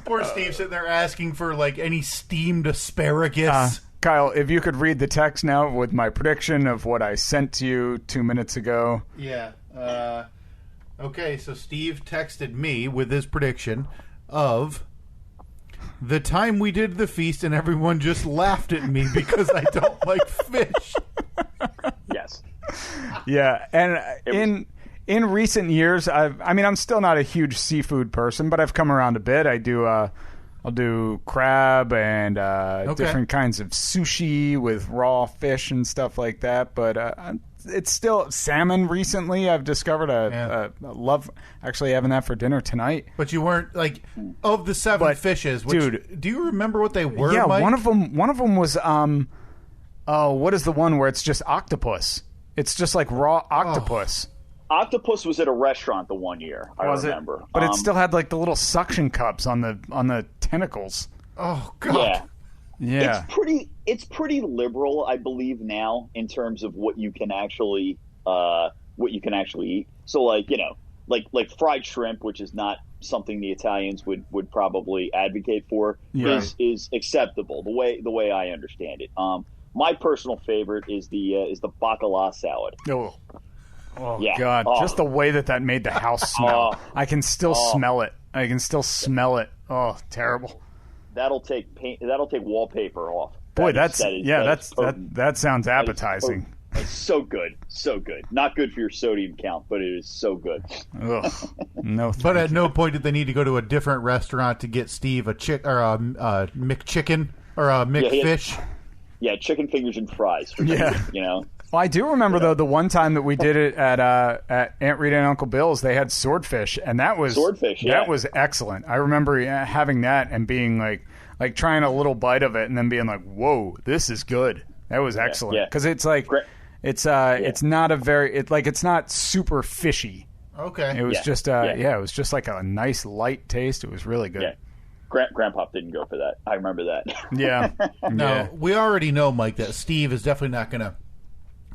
Poor Steve sitting there asking for like any steamed asparagus. Kyle, if you could read the text now with my prediction of what I sent to you 2 minutes ago. Yeah. Okay, so Steve texted me with his prediction of the time we did the feast and everyone just laughed at me because I don't like fish. Yes. Yeah, and in recent years, I'm still not a huge seafood person, but I've come around a bit. I'll do crab and different kinds of sushi with raw fish and stuff like that. But it's still salmon. Recently, I've discovered a love actually having that for dinner tonight. But you weren't like of the seven fishes. Which, dude, do you remember what they were? Yeah, Mike? one of them was what is the one where it's just octopus? It's just like raw octopus. Octopus was at a restaurant the one year. I remember, but it still had like the little suction cups on the tentacles. Oh God. Yeah. It's pretty liberal, I believe, now in terms of what you can actually eat. So like fried shrimp, which is not something the Italians would probably advocate for, is acceptable the way I understand it. My personal favorite is the bacala salad. Oh God! Just the way that made the house smell. I can still smell it. Oh, terrible. That'll take wallpaper off. Boy, that sounds appetizing. It's so good. Not good for your sodium count, but it is so good. Ugh. No. But at no point did they need to go to a different restaurant to get Steve a McChicken or a McFish. Yeah, chicken fingers and fries. Well, I do remember though the one time that we did it at Aunt Rita and Uncle Bill's, they had swordfish, and that was that was excellent. I remember having that and being like trying a little bite of it and then being like, "Whoa, this is good." That was excellent because it's like it's not it's not super fishy. Okay, it was just it was just like a nice light taste. It was really good. Yeah. Grandpa didn't go for that. I remember that. Yeah. No, we already know, Mike, that Steve is definitely not going to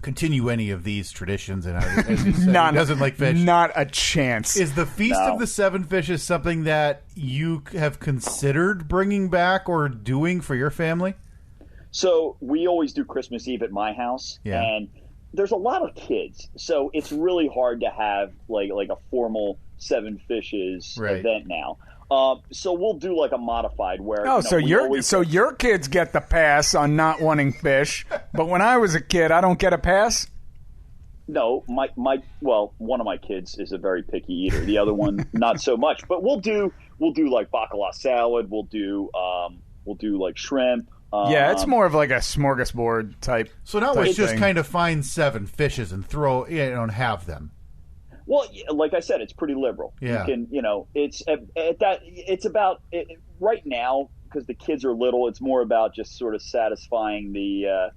continue any of these traditions, and as you said, he doesn't like fish. Not a chance. Is the Feast of the Seven Fishes something that you have considered bringing back or doing for your family? So we always do Christmas Eve at my house, and there's a lot of kids, so it's really hard to have like a formal Seven Fishes event now. So we'll do like a modified where. So your kids get the pass on not wanting fish, but when I was a kid, I don't get a pass. No, one of my kids is a very picky eater. The other one, not so much. But we'll do like bacala salad. We'll do like shrimp. It's more of like a smorgasbord type. So now let's just kind of find 7 fishes and throw and have them. Well, like I said, it's pretty liberal. Yeah. You can, it's about right now because the kids are little. It's more about just sort of satisfying the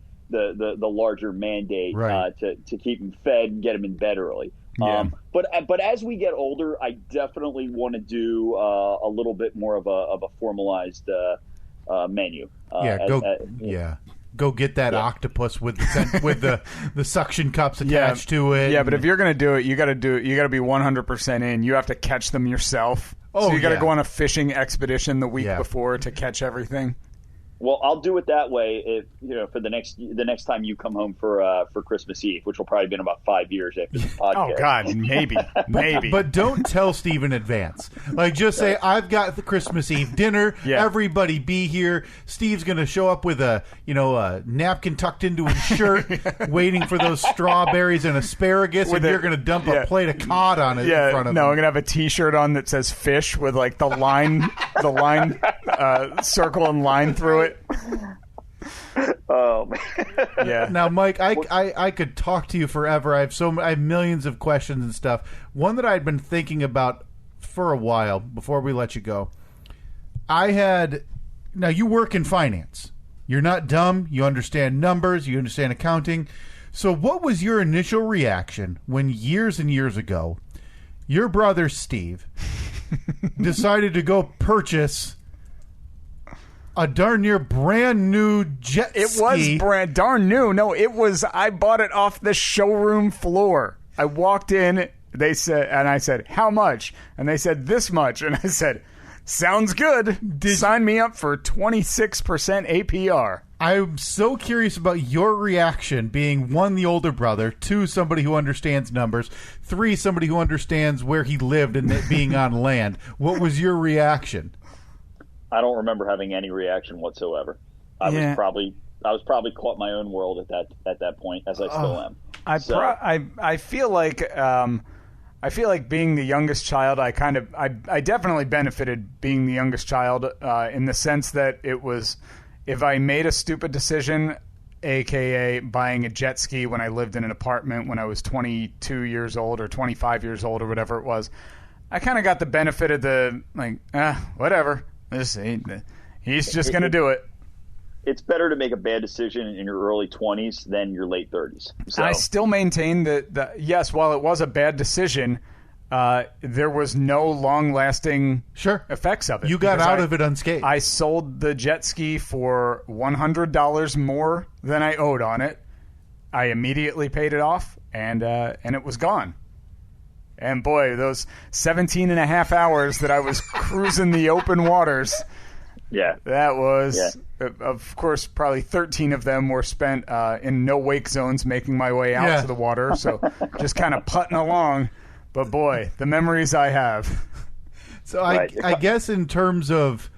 larger mandate to keep them fed and get them in bed early. Yeah. But as we get older, I definitely want to do a little bit more of a formalized menu. Go get that octopus with the suction cups attached to it. Yeah, but if you're going to do it, you got to be 100% in. You have to catch them yourself. So you got to go on a fishing expedition the week before to catch everything. Well, I'll do it that way if for the next time you come home for Christmas Eve, which will probably be in about 5 years after the podcast. Oh God, maybe. But don't tell Steve in advance. Like just say I've got the Christmas Eve dinner. Yeah. Everybody be here. Steve's going to show up with a napkin tucked into his shirt, waiting for those strawberries and asparagus, and you're going to dump a plate of cod on it in front of him. No, I'm going to have a T-shirt on that says fish with like the line circle and line through it. Oh man. Yeah. Now, Mike, I could talk to you forever. I have millions of questions and stuff. One that I'd been thinking about for a while before we let you go. Now you work in finance. You're not dumb. You understand numbers. You understand accounting. So what was your initial reaction when years and years ago your brother Steve decided to go purchase a darn near brand new jet ski? It was darn new. No, it was. I bought it off the showroom floor. I walked in. I said, "How much?" And they said, "This much." And I said, "Sounds good. Sign me up for 26% APR." I'm so curious about your reaction, being 1, the older brother, 2, somebody who understands numbers, 3, somebody who understands where he lived and it being on land. What was your reaction? I don't remember having any reaction whatsoever. I was probably caught my own world at that point, as I still am. I feel like being the youngest child. I definitely benefited being the youngest child in the sense that it was, if I made a stupid decision, a.k.a. buying a jet ski when I lived in an apartment when I was 22 years old or 25 years old or whatever it was. I kind of got the benefit of the, whatever. He's just going to do it. It's better to make a bad decision in your early 20s than your late 30s. So. I still maintain that, yes, while it was a bad decision, there was no long-lasting effects of it. You got out of it unscathed. I sold the jet ski for $100 more than I owed on it. I immediately paid it off, and it was gone. And boy, those 17 and a half hours that I was cruising the open waters, that was, of course, probably 13 of them were spent in no-wake zones making my way out to the water, so just kind of putting along. But boy, the memories I have. So I guess in terms of,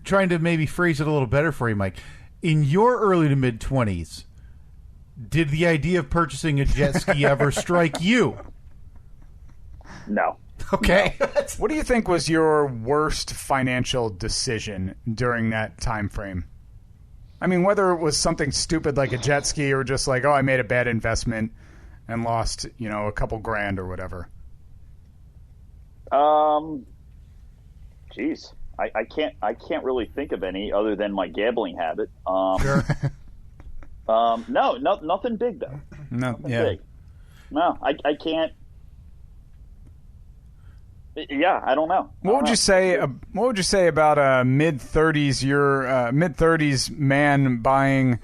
trying to maybe phrase it a little better for you, Mike, in your early to mid-20s, did the idea of purchasing a jet ski ever strike you? No. Okay. No. What do you think was your worst financial decision during that time frame? I mean, whether it was something stupid like a jet ski or just like, I made a bad investment and lost, a couple grand or whatever. Geez, I can't really think of any other than my gambling habit. Sure. No, nothing big though. No, big. No, I can't. Yeah, I don't know. What would you say? What would you say about a mid-30s man buying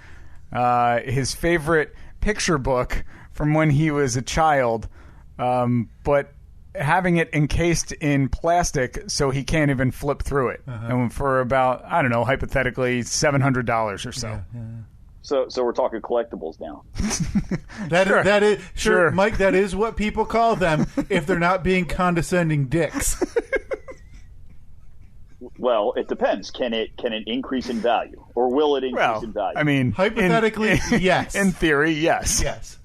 his favorite picture book from when he was a child, but having it encased in plastic so he can't even flip through it, and for about, I don't know, hypothetically $700 or so. Yeah. So we're talking collectibles now. That is sure, Mike. That is what people call them if they're not being condescending dicks. Well, it depends. Can it increase in value, or will it increase in value? I mean, hypothetically, yes. In theory, yes. Yes.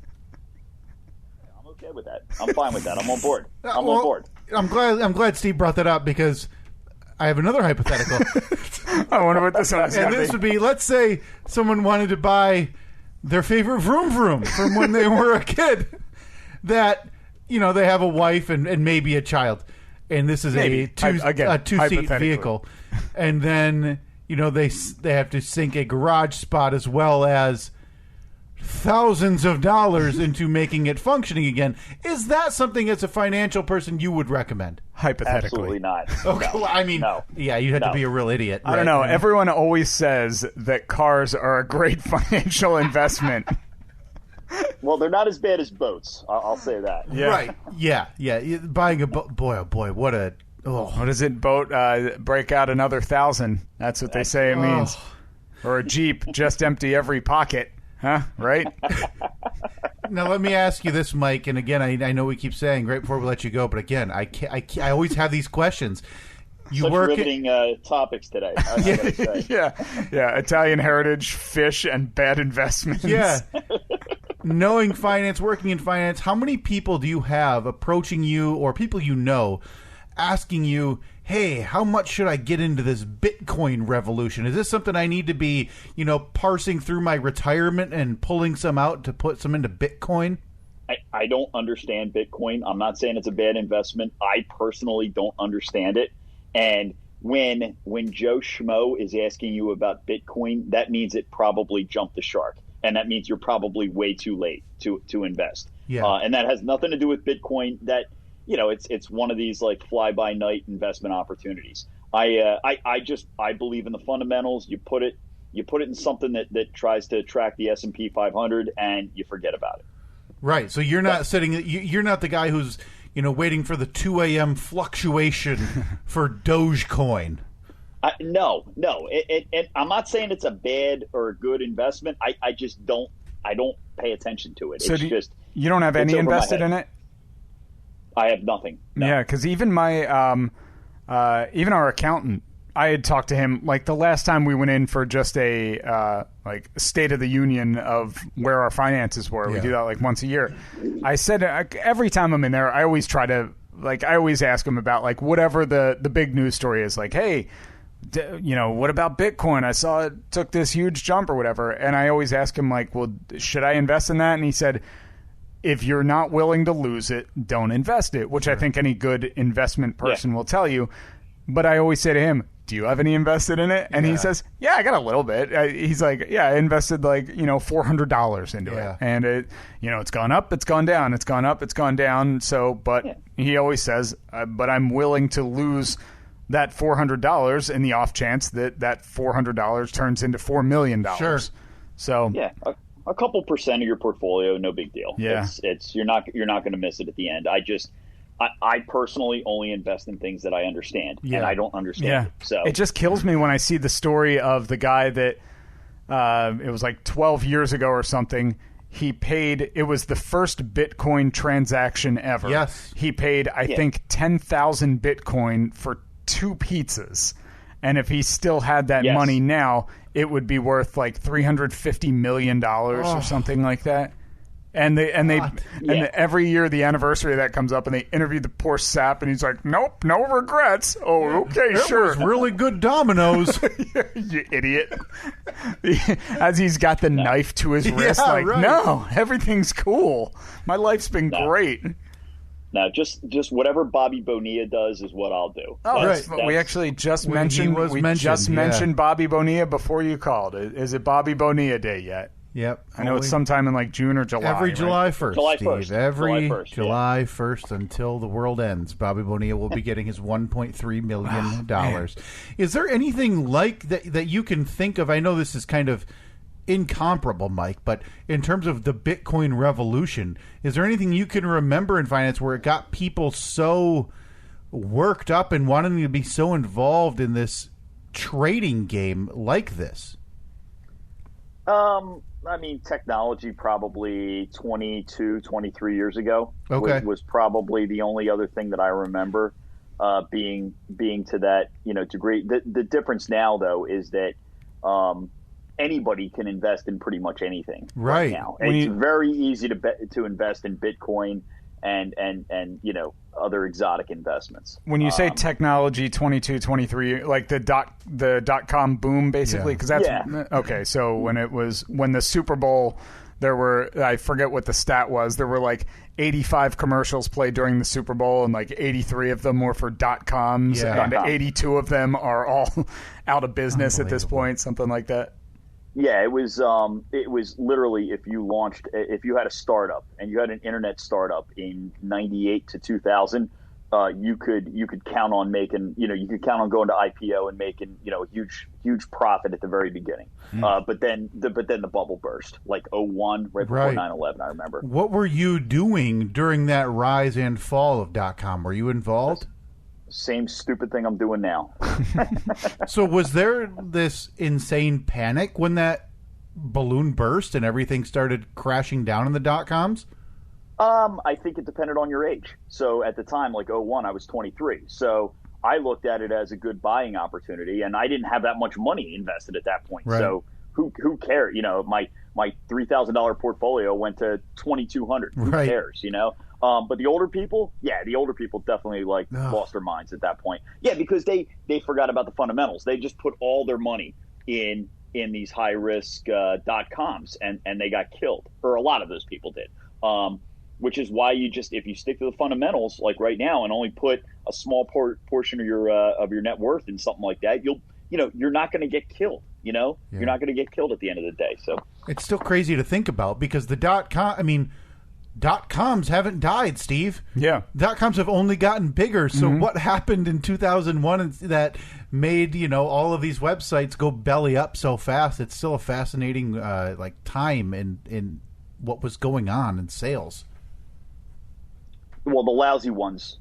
I'm okay with that. I'm fine with that. I'm on board. I'm on board. I'm glad Steve brought that up because I have another hypothetical. I wonder what this one is. And this would be, let's say someone wanted to buy their favorite vroom vroom from when they were a kid. That, they have a wife and maybe a child. And this is a two-seat vehicle. And then, they have to sink a garage spot as well as thousands of dollars into making it functioning again. Is that something as a financial person you would recommend? Hypothetically. Absolutely not. Okay, no. Well, I mean, no. Yeah, you'd have to be a real idiot. I don't know. Everyone always says that cars are a great financial investment. Well, they're not as bad as boats. I'll say that. Yeah. Right. Yeah. Buying a boat. Boy, oh boy, what a... Oh. What is it? Boat, break out another 1,000. That's what they say it means. Or a Jeep, just empty every pocket. Huh? Right? Now, let me ask you this, Mike. And again, I know we keep saying right before we let you go, but again, I always have these questions. Such riveting topics today. Yeah. Italian heritage, fish, and bad investments. Yeah. Knowing finance, working in finance, how many people do you have approaching you or people asking you, hey, how much should I get into this Bitcoin revolution? Is this something I need to be, parsing through my retirement and pulling some out to put some into Bitcoin? I don't understand Bitcoin. I'm not saying it's a bad investment. I personally don't understand it. And when Joe Schmo is asking you about Bitcoin, that means it probably jumped the shark. And that means you're probably way too late to invest. Yeah. And that has nothing to do with Bitcoin. That it's one of these like fly by night investment opportunities. I believe in the fundamentals. You put it in something that tries to track the S&P 500, and you forget about it. Right. So you're not you're not the guy who's waiting for the 2 a.m. fluctuation for Dogecoin. No. I'm not saying it's a bad or a good investment. I just don't. I don't pay attention to it. So it's you don't have any invested in it? I have nothing. No. Yeah, because even my even our accountant, I had talked to him like the last time we went in for just a State of the Union of where our finances were. We do that like once a year. I said every time I'm in there, I always try to I always ask him about like whatever the big news story is. Like, hey, what about Bitcoin? I saw it took this huge jump or whatever. And I always ask him, like, well, should I invest in that? And he said, if you're not willing to lose it, don't invest it, which I think any good investment person will tell you. But I always say to him, do you have any invested in it? And he says, yeah, I got a little bit. He's like, yeah, I invested like, $400 into it. And it, it's gone up, it's gone down, it's gone up, it's gone down. So, but he always says, but I'm willing to lose that $400 in the off chance that $400 turns into $4 million. Sure. So a couple percent of your portfolio, no big deal. Yeah, it's you're not going to miss it at the end. I personally only invest in things that I understand, and I don't understand. So it just kills me when I see the story of the guy that it was like 12 years ago or something. He paid. It was the first Bitcoin transaction ever. Yes, he paid. I think 10,000 Bitcoin for 2 pizzas. And if he still had that money now, it would be worth like $350 million or something like that. And every year the anniversary of that comes up, and they interview the poor sap, and he's like, "Nope, no regrets." Oh, okay, sure. It was really good dominoes. You idiot! As he's got the knife to his wrist, no, everything's cool. My life's been great. No, just whatever Bobby Bonilla does is what I'll do. Oh, we actually just mentioned Bobby Bonilla before you called. Is it Bobby Bonilla Day yet? Yep. I know it's sometime in like June or July. Every July 1st, July Steve. 1st. Every July 1st until the world ends, Bobby Bonilla will be getting his $1.3 million. Is there anything like that you can think of? I know this is kind of incomparable, Mike, but in terms of the Bitcoin revolution, is there anything you can remember in finance where it got people so worked up and wanting to be so involved in this trading game like this? I mean, technology probably 22, 23 years ago was probably the only other thing that I remember being to that degree. The difference now, though, is that anybody can invest in pretty much anything right now. It's very easy to invest in Bitcoin and other exotic investments. When you say technology 22, 23, like the dot-com boom, basically, because that's okay. So when the Super Bowl, there were, I forget what the stat was, there were like 85 commercials played during the Super Bowl, and like 83 of them were for dot-coms, and 82 of them are all out of business at this point, something like that. Yeah, it was literally if you had a startup and you had an internet startup in 98 to 2000, you could count on making, you could count on going to IPO and making, a huge profit at the very beginning. But then the bubble burst, like 01, right before 9/11, I remember. What were you doing during that rise and fall of .com? Were you involved? Same stupid thing I'm doing now. So was there this insane panic when that balloon burst and everything started crashing down in the .coms? I think it depended on your age. So at the time, like 01, I was 23. So I looked at it as a good buying opportunity, and I didn't have that much money invested at that point. Right. So who cared? My $3,000 portfolio went to $2,200. Who cares? But the older people, definitely lost their minds at that point. Yeah, because they forgot about the fundamentals. They just put all their money in these high risk .coms, and they got killed. Or a lot of those people did. Which is why if you stick to the fundamentals, like right now, and only put a small portion of your net worth in something like that, you're not going to get killed. You're not going to get killed at the end of the day. So it's still crazy to think about because the .coms haven't died, Steve. Yeah. .coms have only gotten bigger. So what happened in 2001 that made, all of these websites go belly up so fast? It's still a fascinating time in what was going on in sales. Well, the lousy ones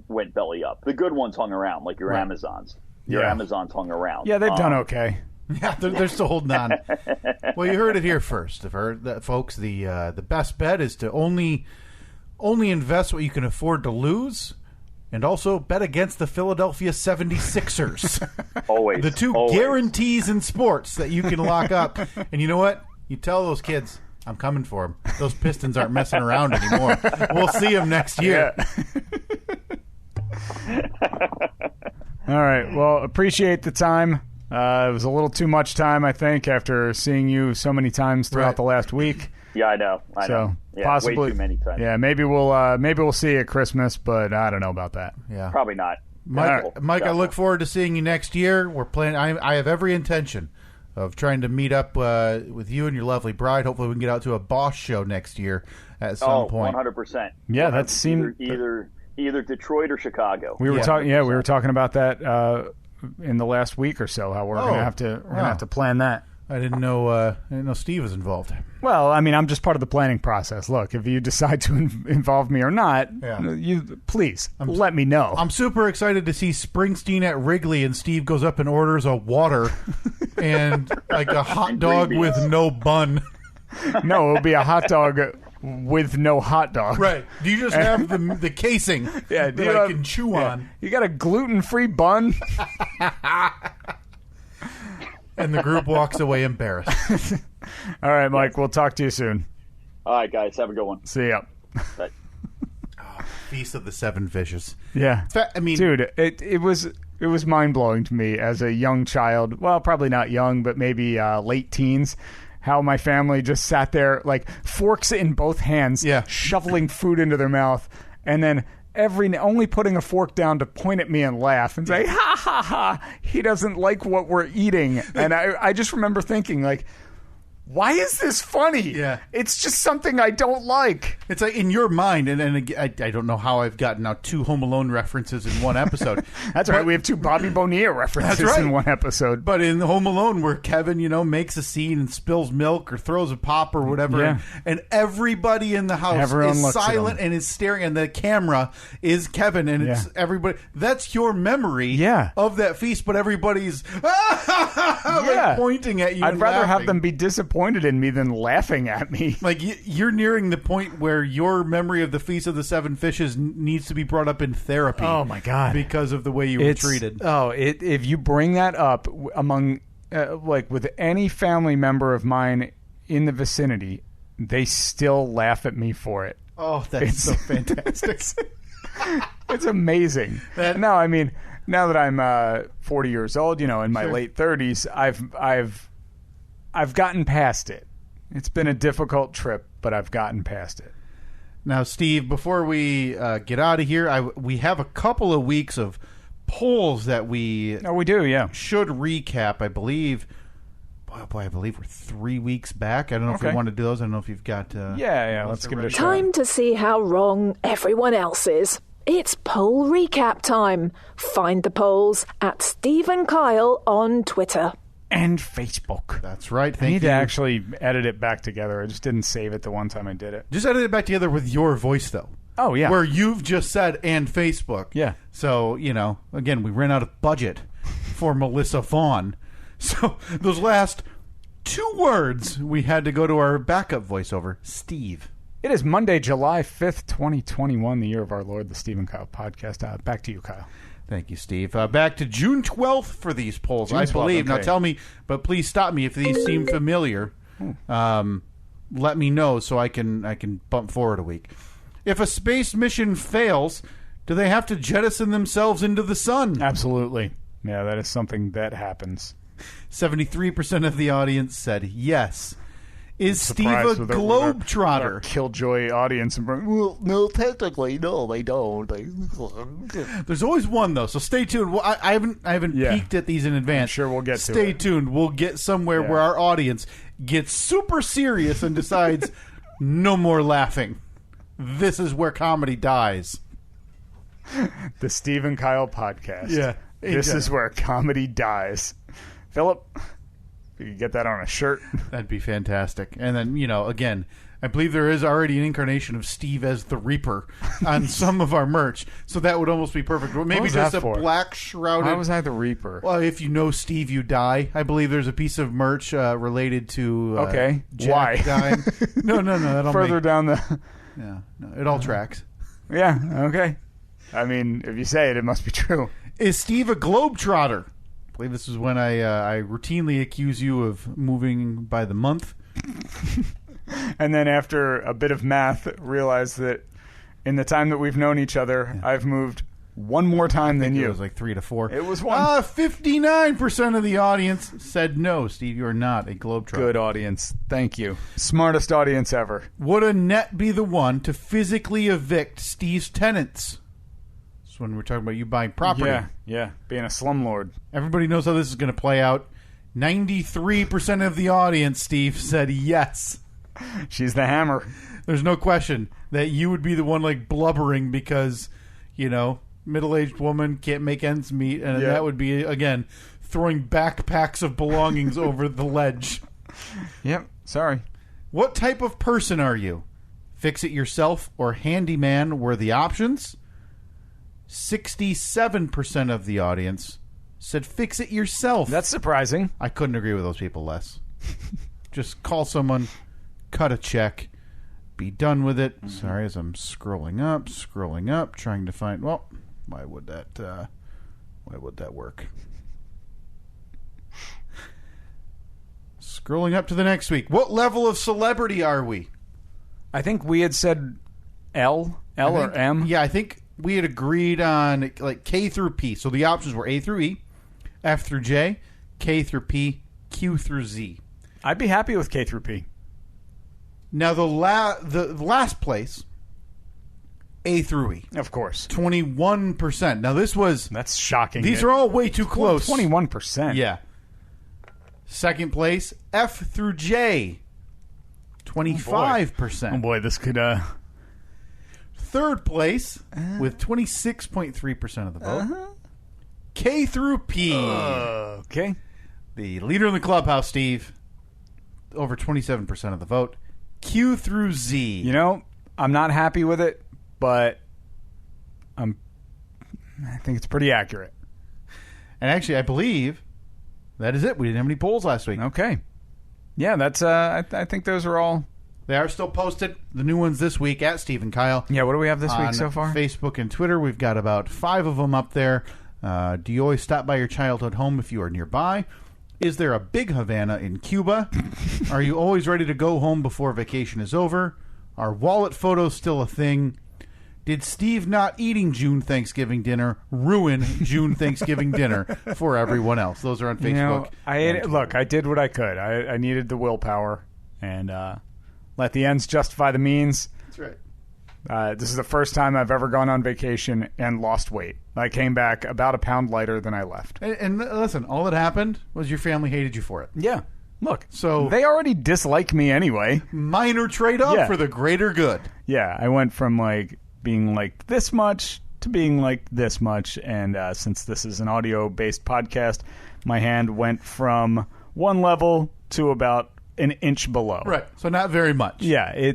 went belly up. The good ones hung around, like your Amazons. Your Amazons hung around. Yeah, they've done okay. Yeah, they're still holding on. Well, you heard it here first. Folks, the best bet is to only invest what you can afford to lose, and also bet against the Philadelphia 76ers. Always. The two guarantees in sports that you can lock up. And you know what? You tell those kids, I'm coming for them. Those Pistons aren't messing around anymore. We'll see them next year. All right. Well, appreciate the time. It was a little too much time, I think, after seeing you so many times throughout the last week. Yeah, I know. I know. Yeah, possibly, way too many times. Yeah, maybe we'll see you at Christmas, but I don't know about that. Yeah, probably not. Mike, I look forward to seeing you next year. We're planning. I have every intention of trying to meet up with you and your lovely bride. Hopefully, we can get out to a Boss show next year at some point. 100%. Yeah, that seemed either Detroit or Chicago. We were talking. Yeah, we were talking about that in the last week or so. How we're gonna have to plan that. I didn't know Steve was involved. Well, I mean, I'm just part of the planning process. Look, if you decide to involve me or not, please let me know. I'm super excited to see Springsteen at Wrigley, and Steve goes up and orders a water and like a hot dog with no bun. No, it'll be a hot dog with no hot dog. Right. Do you just have the casing that I can chew on? You got a gluten-free bun? And the group walks away embarrassed. All right, Mike. We'll talk to you soon. All right, guys. Have a good one. See ya. Feast of the Seven Fishes. Yeah. I mean, dude, it was mind-blowing to me as a young child. Well, probably not young, but maybe late teens. How my family just sat there, like forks in both hands, shoveling food into their mouth, and then only putting a fork down to point at me and laugh and say, ha, ha, ha, he doesn't like what we're eating. And I just remember thinking, like, why is this funny? Yeah. It's just something I don't like. It's like in your mind, and I don't know how I've gotten now 2 Home Alone references in one episode. That's right. We have 2 Bobby Bonilla references in one episode. But in Home Alone, where Kevin, makes a scene and spills milk or throws a pop or whatever, and everybody in the house is silent and is staring, and the camera is Kevin, and it's everybody. That's your memory of that feast, but everybody's like pointing at you. I'd rather have them be disappointed in me than laughing at me. Like you're nearing the point where your memory of the Feast of the Seven Fishes needs to be brought up in therapy. Oh my God! Because of the way you were treated. If you bring that up among like with any family member of mine in the vicinity, they still laugh at me for it. Oh, that's so fantastic! It's amazing. No, I mean, now that I'm 40 years old, in my late 30s, I've gotten past it. It's been a difficult trip, but I've gotten past it. Now, Steve, before we get out of here, we have a couple of weeks of polls that we should recap. I believe we're 3 weeks back. I don't know if we want to do those. I don't know if you've got... let's give it a shot. Time to see how wrong everyone else is. It's poll recap time. Find the polls at Steve and Kyle on Twitter. And Facebook. That's right. I need to actually edit it back together. I just didn't save it the one time I did it. Just edit it back together with your voice, though. Oh, yeah. Where you've just said, and Facebook. Yeah. So, again, we ran out of budget for Melissa Vaughn. So, those last 2 words, we had to go to our backup voiceover, Steve. It is Monday, July 5th, 2021, the year of our Lord, the Steve and Kyle podcast. Back to you, Kyle. Thank you, Steve. Back to June 12th for these polls, I believe. Okay. Now tell me, but please stop me if these seem familiar. Let me know so I can bump forward a week. If a space mission fails, do they have to jettison themselves into the sun? Absolutely. Yeah, that is something that happens. 73% of the audience said yes. Is Steve a globetrotter? Our killjoy audience. Well, no, technically, no, they don't. There's always one though, so stay tuned. Well, I haven't peeked at these in advance. I'm sure we'll get to it. Stay tuned. We'll get somewhere where our audience gets super serious and decides no more laughing. This is where comedy dies. The Steve and Kyle podcast. Yeah. This is where comedy dies. Philip, you could get that on a shirt. That'd be fantastic. And then, again, I believe there is already an incarnation of Steve as the Reaper on some of our merch, so that would almost be perfect. Maybe just a black shrouded... How was I the Reaper? Well, if you know Steve, you die. I believe there's a piece of merch related to Jack why? Dying. No. That'll further down the... Yeah, no, it all tracks. Yeah, okay. I mean, if you say it, it must be true. Is Steve a globetrotter? I believe this is when I routinely accuse you of moving by the month. And then after a bit of math, realize that in the time that we've known each other, I've moved one more time than you. It was like 3 to 4. It was one. 59% of the audience said no, Steve. You are not a globetrotter. Good audience. Thank you. Smartest audience ever. Would Annette be the one to physically evict Steve's tenants? That's when we're talking about you buying property. Yeah. Being a slumlord. Everybody knows how this is going to play out. 93% of the audience, Steve, said yes. She's the hammer. There's no question that you would be the one like blubbering because, middle-aged woman can't make ends meet, and that would be, again, throwing backpacks of belongings over the ledge. Yep, sorry. What type of person are you? Fix it yourself or handyman were the options. 67% of the audience said fix it yourself. That's surprising. I couldn't agree with those people less. Just call someone, cut a check, be done with it. Mm-hmm. Sorry, as I'm scrolling up, trying to find. Well, why would that work? Scrolling up to the next week. What level of celebrity are we? I think we had said L or M. Yeah, I think we had agreed on like K through P. So the options were A through E, F through J, K through P, Q through Z. I'd be happy with K through P. Now the last place, A through E. Of course. 21%. Now that's shocking. These are all way too close. 21%. Yeah. Second place, F through J. 25%. Oh boy, this could Third place with 26.3% of the vote. K through P. Okay. The leader in the clubhouse, Steve. Over 27% of the vote. Q through Z. I'm not happy with it, but I think it's pretty accurate. And actually, I believe that is it. We didn't have any polls last week. Okay. Yeah, that's. I think those are all. They are still posted. The new ones this week at Steve and Kyle. Yeah, what do we have this week so far? Facebook and Twitter. We've got about 5 of them up there. Do you always stop by your childhood home if you are nearby? Is there a big Havana in Cuba? Are you always ready to go home before vacation is over? Are wallet photos still a thing? Did Steve not eating June Thanksgiving dinner ruin June Thanksgiving dinner for everyone else? Those are on Facebook. I did what I could. I needed the willpower and let the ends justify the means. That's right. This is the first time I've ever gone on vacation and lost weight. I came back about a pound lighter than I left. And listen, all that happened was your family hated you for it. Yeah. Look, so they already dislike me anyway. Minor trade-off for the greater good. Yeah, I went from being like this much to being like this much, and since this is an audio-based podcast, my hand went from one level to about an inch below. Right, so not very much. Yeah,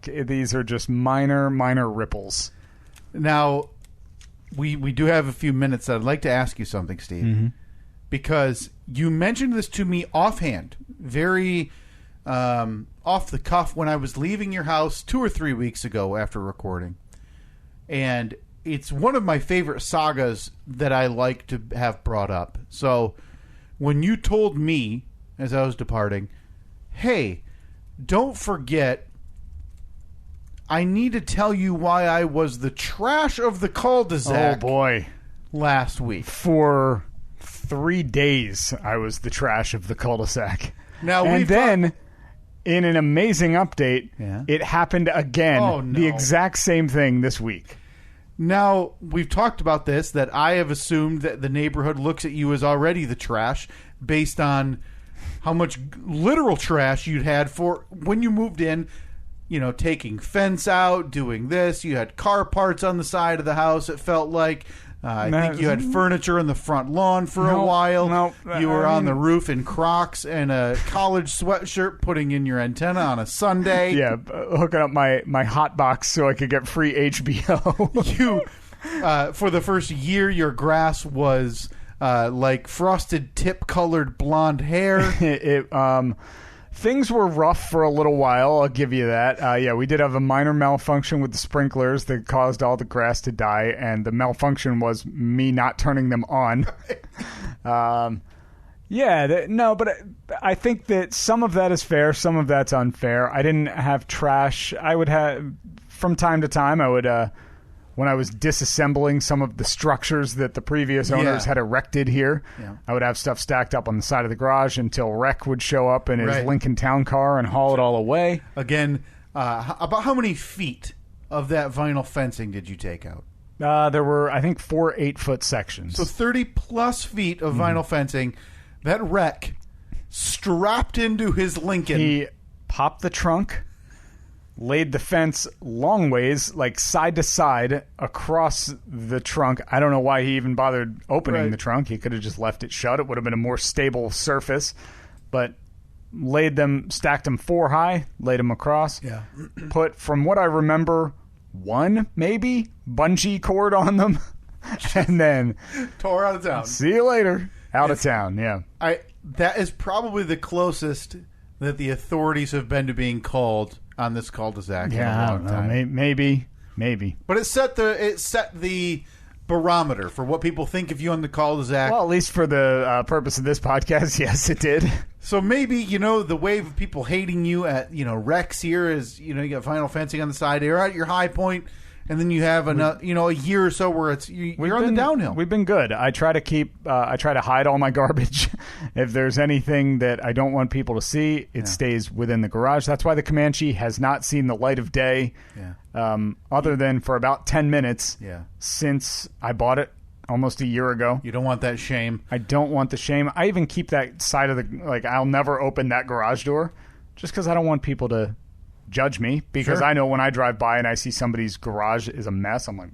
these are just minor ripples. Now, we do have a few minutes that I'd like to ask you something, Steve, because you mentioned this to me offhand, very off the cuff when I was leaving your house 2 or 3 weeks ago after recording. And it's one of my favorite sagas that I like to have brought up. So when you told me as I was departing, hey, don't forget, I need to tell you why I was the trash of the cul-de-sac. Oh, boy. Last week. For 3 days, I was the trash of the cul-de-sac. Now, and then, in an amazing update, it happened again. Oh, no. The exact same thing this week. Now, we've talked about this, that I have assumed that the neighborhood looks at you as already the trash based on how much literal trash you'd had for when you moved in, taking fence out, doing this. You had car parts on the side of the house, it felt like. I think you had furniture in the front lawn for a while. You were on the roof in Crocs and a college sweatshirt putting in your antenna on a Sunday. Yeah, hooking up my hot box so I could get free HBO. You, for the first year, your grass was like frosted tip-colored blonde hair. Things were rough for a little while, I'll give you that. We did have a minor malfunction with the sprinklers that caused all the grass to die, and the malfunction was me not turning them on. But I think that some of that is fair, some of that's unfair. I didn't have trash. I would have, from time to time, I would when I was disassembling some of the structures that the previous owners had erected here. Yeah. I would have stuff stacked up on the side of the garage until Rec would show up in his Lincoln Town car and haul it all away. Again, about how many feet of that vinyl fencing did you take out? There were, I think, 4 8-foot sections. So 30-plus feet of vinyl fencing. That Rec strapped into his Lincoln. He popped the trunk, laid the fence long ways, like side to side, across the trunk. I don't know why he even bothered opening the trunk. He could have just left it shut. It would have been a more stable surface. But stacked them 4 high, laid them across. Yeah. Put, from what I remember, 1 maybe bungee cord on them, and then tore out of town. See you later. Out of town. Yeah. That is probably the closest that the authorities have been to being called on this cul-de-sac in a long time. Maybe. But it set the barometer for what people think of you on the cul-de-sac. Well, at least for the purpose of this podcast, yes, it did. So maybe, the wave of people hating you at, Rex here is, you got vinyl fencing on the side. You're at your high point, and then you have a year or so where you're on the downhill. We've been good. I try to hide all my garbage. If there's anything that I don't want people to see, it stays within the garage. That's why the Comanche has not seen the light of day, other than for about 10 minutes since I bought it almost a year ago. You don't want that shame. I don't want the shame. I even keep that side of I'll never open that garage door just because I don't want people to judge me, because I know when I drive by and I see somebody's garage is a mess, I'm like,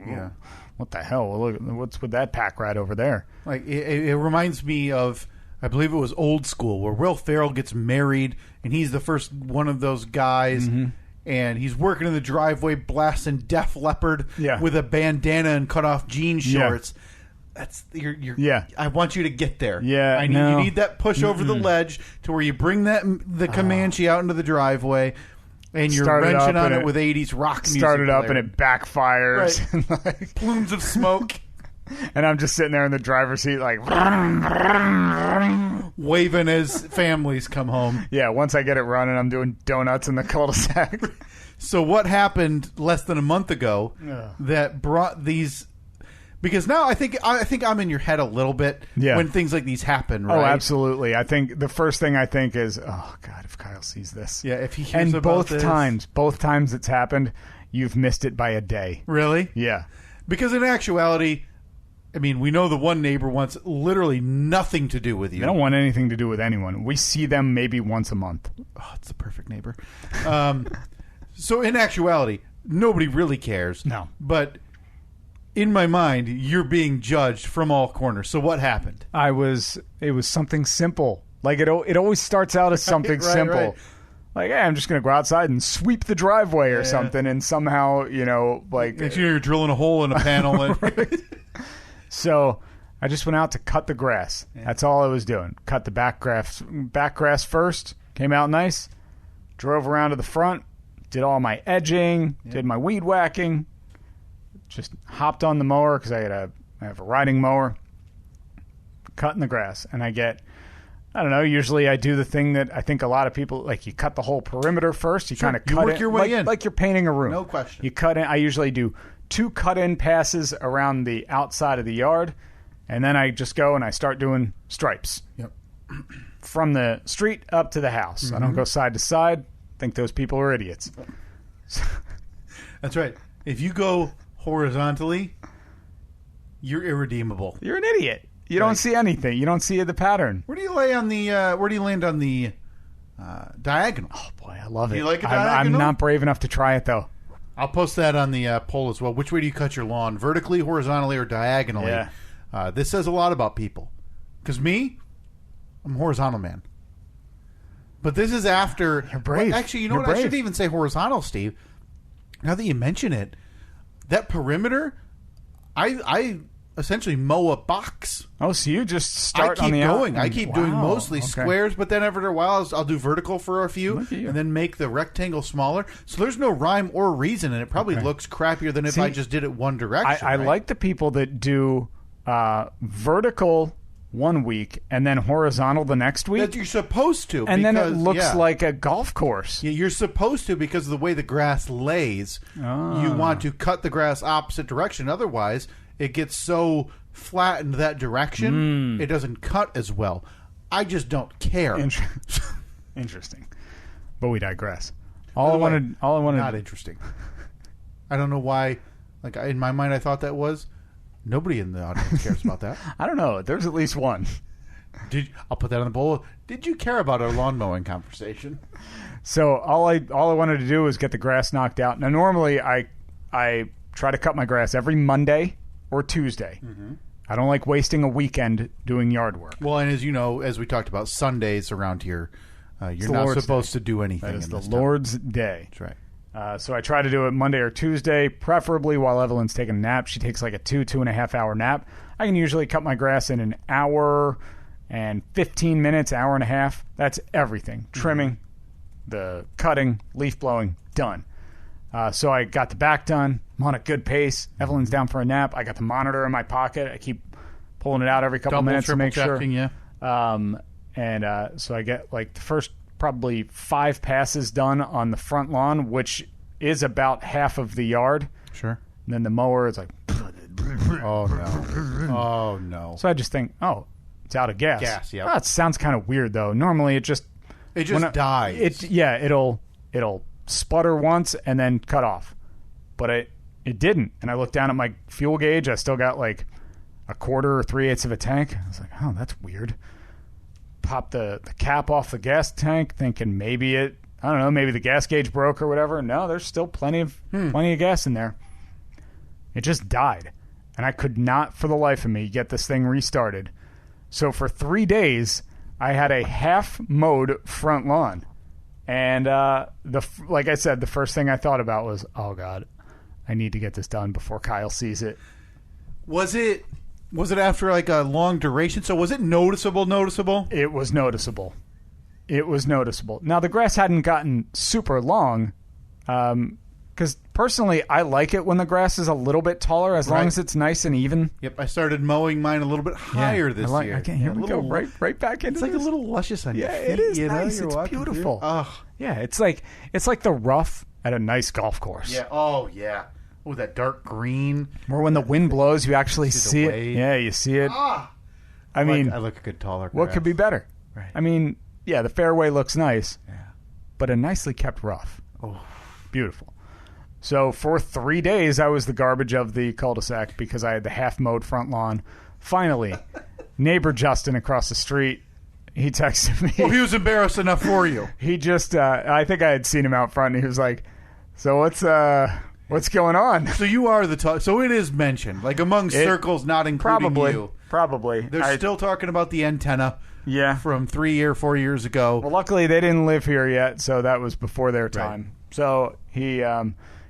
what the hell? Look, what's with that pack rat over there? Like it reminds me of, I believe it was Old School, where Will Ferrell gets married and he's the first one of those guys, and he's working in the driveway blasting Def Leppard with a bandana and cut off jean shorts. That's I want you to get there. Yeah, you need that push over the ledge to where you bring the Comanche out into the driveway. And you're wrenching on it with 80s rock music. Started up and it backfires. Right. And plumes of smoke. And I'm just sitting there in the driver's seat waving as families come home. Yeah, once I get it running, I'm doing donuts in the cul-de-sac. So what happened less than a month ago that brought these... Because now I think I'm in your head a little bit when things like these happen, right? Oh, absolutely. I think the first thing I think is, oh, God, if Kyle sees this. Yeah, if he hears about this. And both times it's happened, you've missed it by a day. Really? Yeah. Because in actuality, I mean, we know the one neighbor wants literally nothing to do with you. They don't want anything to do with anyone. We see them maybe once a month. Oh, it's the perfect neighbor. So in actuality, nobody really cares. No. But... in my mind, you're being judged from all corners. So what happened? It was something simple. Like it always starts out as something simple. Right. Like, hey, I'm just going to go outside and sweep the driveway or something, and somehow, you're drilling a hole in a panel. So I just went out to cut the grass. Yeah. That's all I was doing. Cut the back grass first. Came out nice. Drove around to the front. Did all my edging. Yeah. Did my weed whacking. Just hopped on the mower because I have a riding mower, cutting the grass, and I don't know, usually I do the thing that I think a lot of people, like, you cut the whole perimeter first. You kind of cut work your way in. Like you're painting a room. No question. You cut in. I usually do 2 cut-in passes around the outside of the yard, and then I just go and I start doing stripes. Yep. From the street up to the house. Mm-hmm. I don't go side to side. I think those people are idiots. That's right. If you go horizontally, you're irredeemable. You're an idiot. You don't see anything. You don't see the pattern. Where do you land on the diagonal? Oh boy, I love it. You like a diagonal? I'm not brave enough to try it though. I'll post that on the poll as well. Which way do you cut your lawn? Vertically, horizontally, or diagonally? Yeah. This says a lot about people. Because me, I'm a horizontal man. But this is after... You're brave. Well, actually, you know what? I shouldn't even say horizontal, Steve. Now that you mention it, that perimeter, I essentially mow a box. Oh, so you just start on the I keep doing mostly squares, but then after a while I'll do vertical for a few and then make the rectangle smaller. So there's no rhyme or reason, and it probably looks crappier than if I just did it one direction. I like the people that do vertical one week and then horizontal the next week. That you're supposed to. And then it looks like a golf course. Yeah, you're supposed to because of the way the grass lays. You want to cut the grass opposite direction. Otherwise, it gets so flattened that direction, it doesn't cut as well. I just don't care. Interesting. But we digress. All I wanted. Not interesting. I don't know why. Like, in my mind, I thought that was. Nobody in the audience cares about that. I don't know. There's at least one. I'll put that on the bowl. Did you care about our lawn mowing conversation? So all I wanted to do was get the grass knocked out. Now, normally I try to cut my grass every Monday or Tuesday. Mm-hmm. I don't like wasting a weekend doing yard work. Well, and as you know, as we talked about, Sundays around here, you're not supposed to do anything. That is the Lord's Day. That's right. So I try to do it Monday or Tuesday, preferably while Evelyn's taking a nap. She takes like a 2.5 hour nap. I can usually cut my grass in an hour and 15 minutes, hour and a half. That's everything. Trimming, the cutting, leaf blowing, done. So I got the back done. I'm on a good pace. Evelyn's down for a nap. I got the monitor in my pocket. I keep pulling it out every couple minutes to make sure. Yeah. So I get like the first probably 5 passes done on the front lawn, which is about half of the yard. Sure. And then the mower is like, oh no, oh no. So I just think, it's out of gas. Gas, yeah. That sounds kind of weird though. Normally it just dies. It'll sputter once and then cut off, but it didn't. And I looked down at my fuel gauge. I still got like a quarter or 3/8 of a tank. I was like, oh, that's weird. Pop the cap off the gas tank, thinking maybe the gas gauge broke or whatever. No, there's still plenty of gas in there. It just died, and I could not for the life of me get this thing restarted. So for 3 days, I had a half mowed front lawn, and like I said, the first thing I thought about was, oh God, I need to get this done before Kyle sees it. Was it after like a long duration? So was it noticeable? It was noticeable. Now, the grass hadn't gotten super long, because personally, I like it when the grass is a little bit taller, as long as it's nice and even. Yep, I started mowing mine a little bit higher this year. Here we go, right back into It's like this. a little luscious on your feet. It is nice. It's beautiful. Yeah, it's like the rough at a nice golf course. Yeah. Oh, yeah. Oh, that dark green. Or when the wind blows, you actually see it. Yeah, you see it. I mean, I look a good taller. What could be better? Right. I mean, yeah, the fairway looks nice, but a nicely kept rough. Oh, beautiful. So for 3 days, I was the garbage of the cul-de-sac because I had the half-mowed front lawn. Finally, neighbor Justin across the street, he texted me. Well, he was embarrassed enough for you. He just, I think I had seen him out front, and he was like, so what's going on? So you are so it is mentioned, like among circles, not including you. Probably. They're still talking about the antenna. Yeah. From 3 or 4 years ago. Well, luckily they didn't live here yet, so that was before their time. Right. So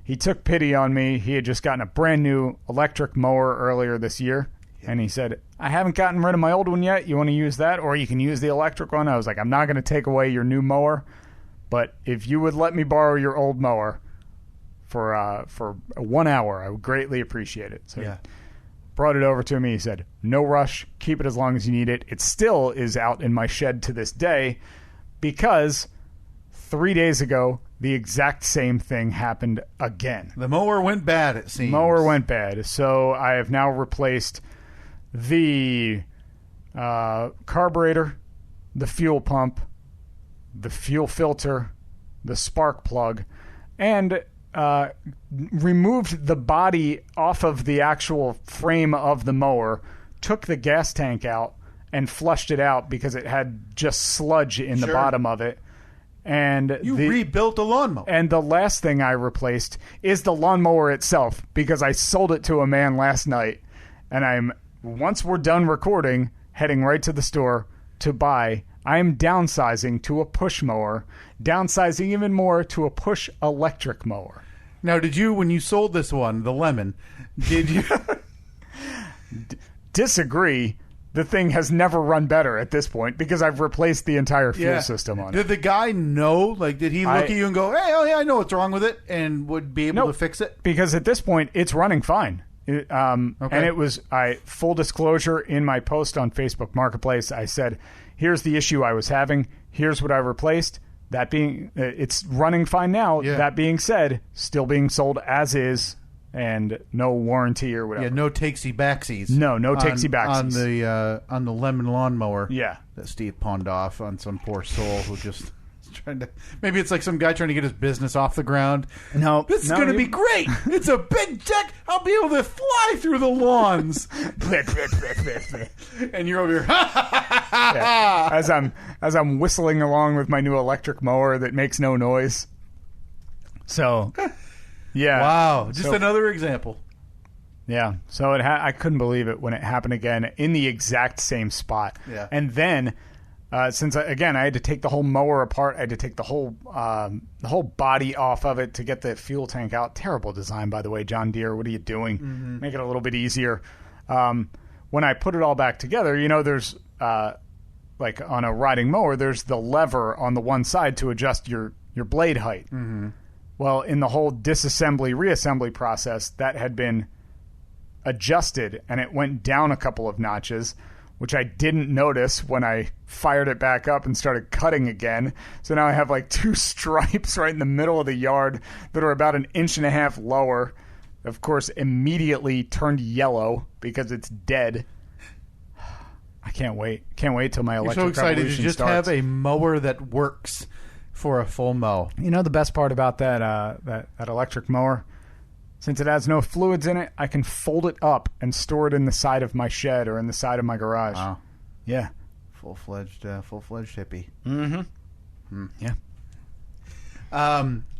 he took pity on me. He had just gotten a brand new electric mower earlier this year, and he said, I haven't gotten rid of my old one yet. You want to use that, or you can use the electric one? I was like, I'm not going to take away your new mower, but if you would let me borrow your old mower for 1 hour, I would greatly appreciate it. So yeah. Brought it over to me. He said, no rush. Keep it as long as you need it. It still is out in my shed to this day because 3 days ago, the exact same thing happened again. The mower went bad, it seems. So I have now replaced the carburetor, the fuel pump, the fuel filter, the spark plug, and removed the body off of the actual frame of the mower, took the gas tank out, and flushed it out because it had just sludge in the bottom of it. And you rebuilt a lawnmower. And the last thing I replaced is the lawnmower itself because I sold it to a man last night. And once we're done recording, heading right to the store to buy. I'm downsizing to a push mower, downsizing even more to a push electric mower. Now, did you, when you sold this one, the lemon, did you... Disagree. The thing has never run better at this point because I've replaced the entire fuel system on it. Did the guy know? Like, did he look at you and go, hey, oh yeah, I know what's wrong with it, and would be able to fix it? Because at this point, it's running fine. And it was full disclosure in my post on Facebook Marketplace. I said, here's the issue I was having. Here's what I replaced. That being, it's running fine now. Yeah. That being said, still being sold as is, and no warranty or whatever. Yeah, no takesy backsies. No takesy backsies on the lemon lawnmower. Yeah, that Steve pawned off on some poor soul who just. Maybe it's like some guy trying to get his business off the ground. No, this is going to be great. It's a big check. I'll be able to fly through the lawns. And you're over here. Yeah. As I'm whistling along with my new electric mower that makes no noise. So, yeah. Wow, just another example. Yeah. So I couldn't believe it when it happened again in the exact same spot. Yeah. And then. Since I had to take the whole mower apart, I had to take the whole body off of it to get the fuel tank out. Terrible design, by the way, John Deere. What are you doing? Mm-hmm. Make it a little bit easier. When I put it all back together, there's like on a riding mower, there's the lever on the one side to adjust your blade height. Mm-hmm. Well, in the whole disassembly reassembly process, that had been adjusted, and it went down a couple of notches, which I didn't notice when I fired it back up and started cutting again. So now I have like 2 stripes right in the middle of the yard that are about 1.5 inches lower. Of course, immediately turned yellow because it's dead. I can't wait. Can't wait till my electric revolution revolution starts. You're so excited to just have a mower that works for a full mow. The best part about that electric mower? Since it has no fluids in it, I can fold it up and store it in the side of my shed or in the side of my garage. Wow. Yeah. Full-fledged hippie. Mm-hmm. Yeah.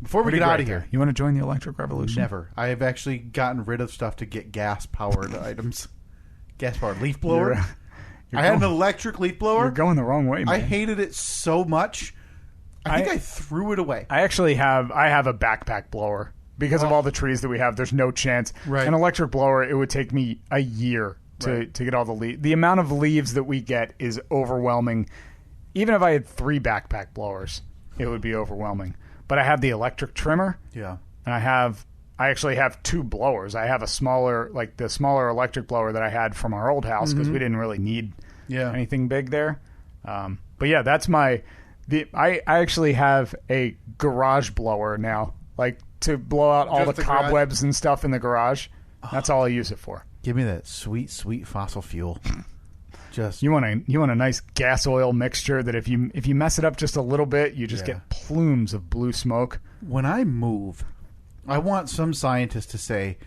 Before we get out of here. You want to join the electric revolution? Never. I have actually gotten rid of stuff to get gas-powered items. Gas-powered leaf blower. I had an electric leaf blower. You're going the wrong way, man. I hated it so much. I think I threw it away. I actually have a backpack blower. Because of all the trees that we have, there's no chance. Right. An electric blower, it would take me a year to get all the leaves. The amount of leaves that we get is overwhelming. Even if I had 3 backpack blowers, it would be overwhelming. But I have the electric trimmer. Yeah. And I actually have 2 blowers. I have the smaller electric blower that I had from our old house because we didn't really need anything big there. But yeah, that's I actually have a garage blower now. Like, to blow out all the cobwebs and stuff in the garage. That's all I use it for. Give me that sweet, sweet fossil fuel. Just you want a nice gas oil mixture that if you mess it up just a little bit, you just get plumes of blue smoke. When I move, I want some scientist to say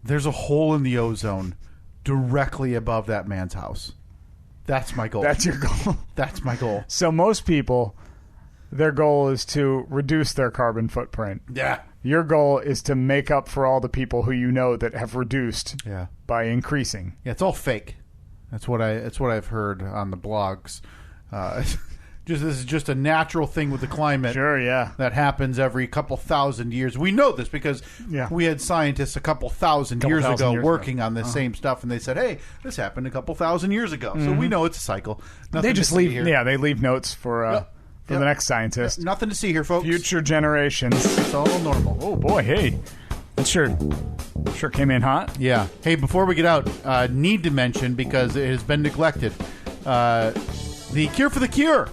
there's a hole in the ozone directly above that man's house. That's my goal. That's your goal. That's my goal. So most people, their goal is to reduce their carbon footprint. Yeah. Your goal is to make up for all the people who that have reduced by increasing. Yeah, it's all fake. That's what I've heard on the blogs. This is just a natural thing with the climate. Sure, yeah. That happens every couple thousand years. We know this because we had scientists a couple thousand years ago working on this same stuff, and they said, "Hey, this happened a couple thousand years ago." So we know it's a cycle. They just leave. Yeah, they leave notes for the next scientist. Nothing to see here, folks. Future generations. It's all normal. Oh boy, hey, that sure came in hot. Yeah. Hey, before we get out, need to mention because it has been neglected. The Cure for the Cure.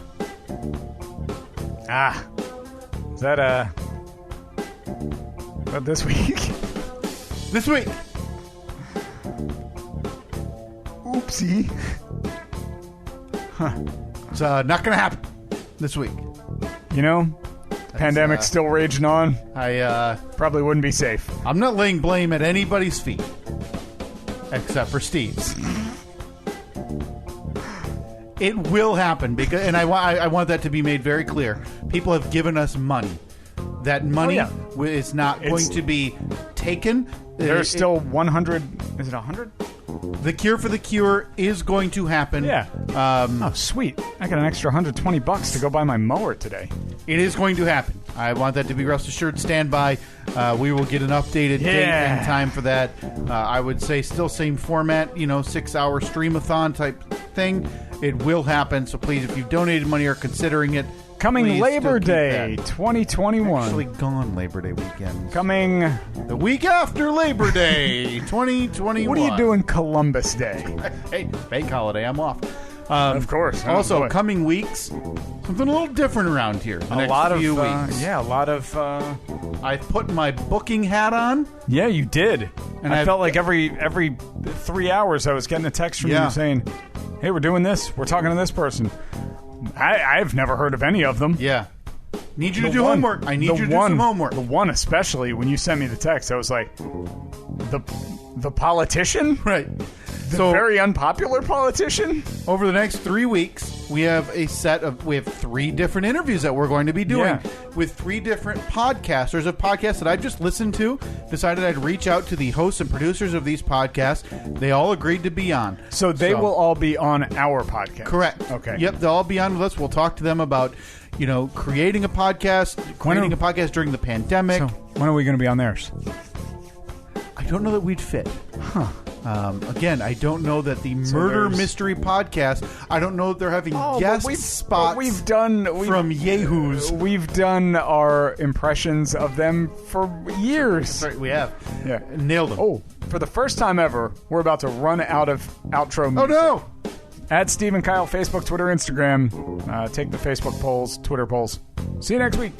Is that what this week? This week. Oopsie. It's not going to happen this week. Pandemic's still raging on. I probably wouldn't be safe. I'm not laying blame at anybody's feet except for Steve's. It will happen because, and I want that to be made very clear. People have given us money. That money is not going to be taken. There's still 100. Is it 100? The Cure for the Cure is going to happen. Yeah. Oh, sweet. I got an extra $120 to go buy my mower today. It is going to happen. I want that to be rest assured. Stand by. We will get an updated date and time for that. I would say still same format, 6-hour streamathon type thing. It will happen. So please, if you've donated money or considering it, Coming Please Labor still keep Day that. 2021. Actually gone Labor Day weekend. Coming. The week after Labor Day 2021. What are you doing Columbus Day? Hey, bank holiday. I'm off. Of course. Oh, Also, boy. coming weeks, something a little different around here. The next few weeks. Yeah, a lot of. I've put my booking hat on. Yeah, you did. And I I've- felt like every 3 hours I was getting a text from Yeah. you saying, "Hey, we're doing this. We're talking to this person." I've never heard of any of them. Yeah. Need you to The do one- homework. I need the you to do one- some homework. The one especially when you sent me the text, I was like, the politician, Right. the So very unpopular politician. over the next 3 weeks, we have 3 different interviews that we're going to be doing with 3 different podcasters of podcasts that I've just listened to. Decided I'd reach out to the hosts and producers of these podcasts. They all agreed to be on. So they will all be on our podcast. Correct. Okay. Yep, they'll all be on with us. We'll talk to them about, creating a podcast, creating a podcast during the pandemic. So when are we going to be on theirs? I don't know that we'd fit. Again, I don't know that the murder there's- mystery podcast. I don't know that they're having Oh, guest but spots. we've done from yahoos. We've done our impressions of them for years. Sorry, we have. Yeah. Nailed them. Oh, for the first time ever, we're about to run out of outro music. Oh, no! At Steve and Kyle, Facebook, Twitter, Instagram. Take the Facebook polls, Twitter polls. See you next week.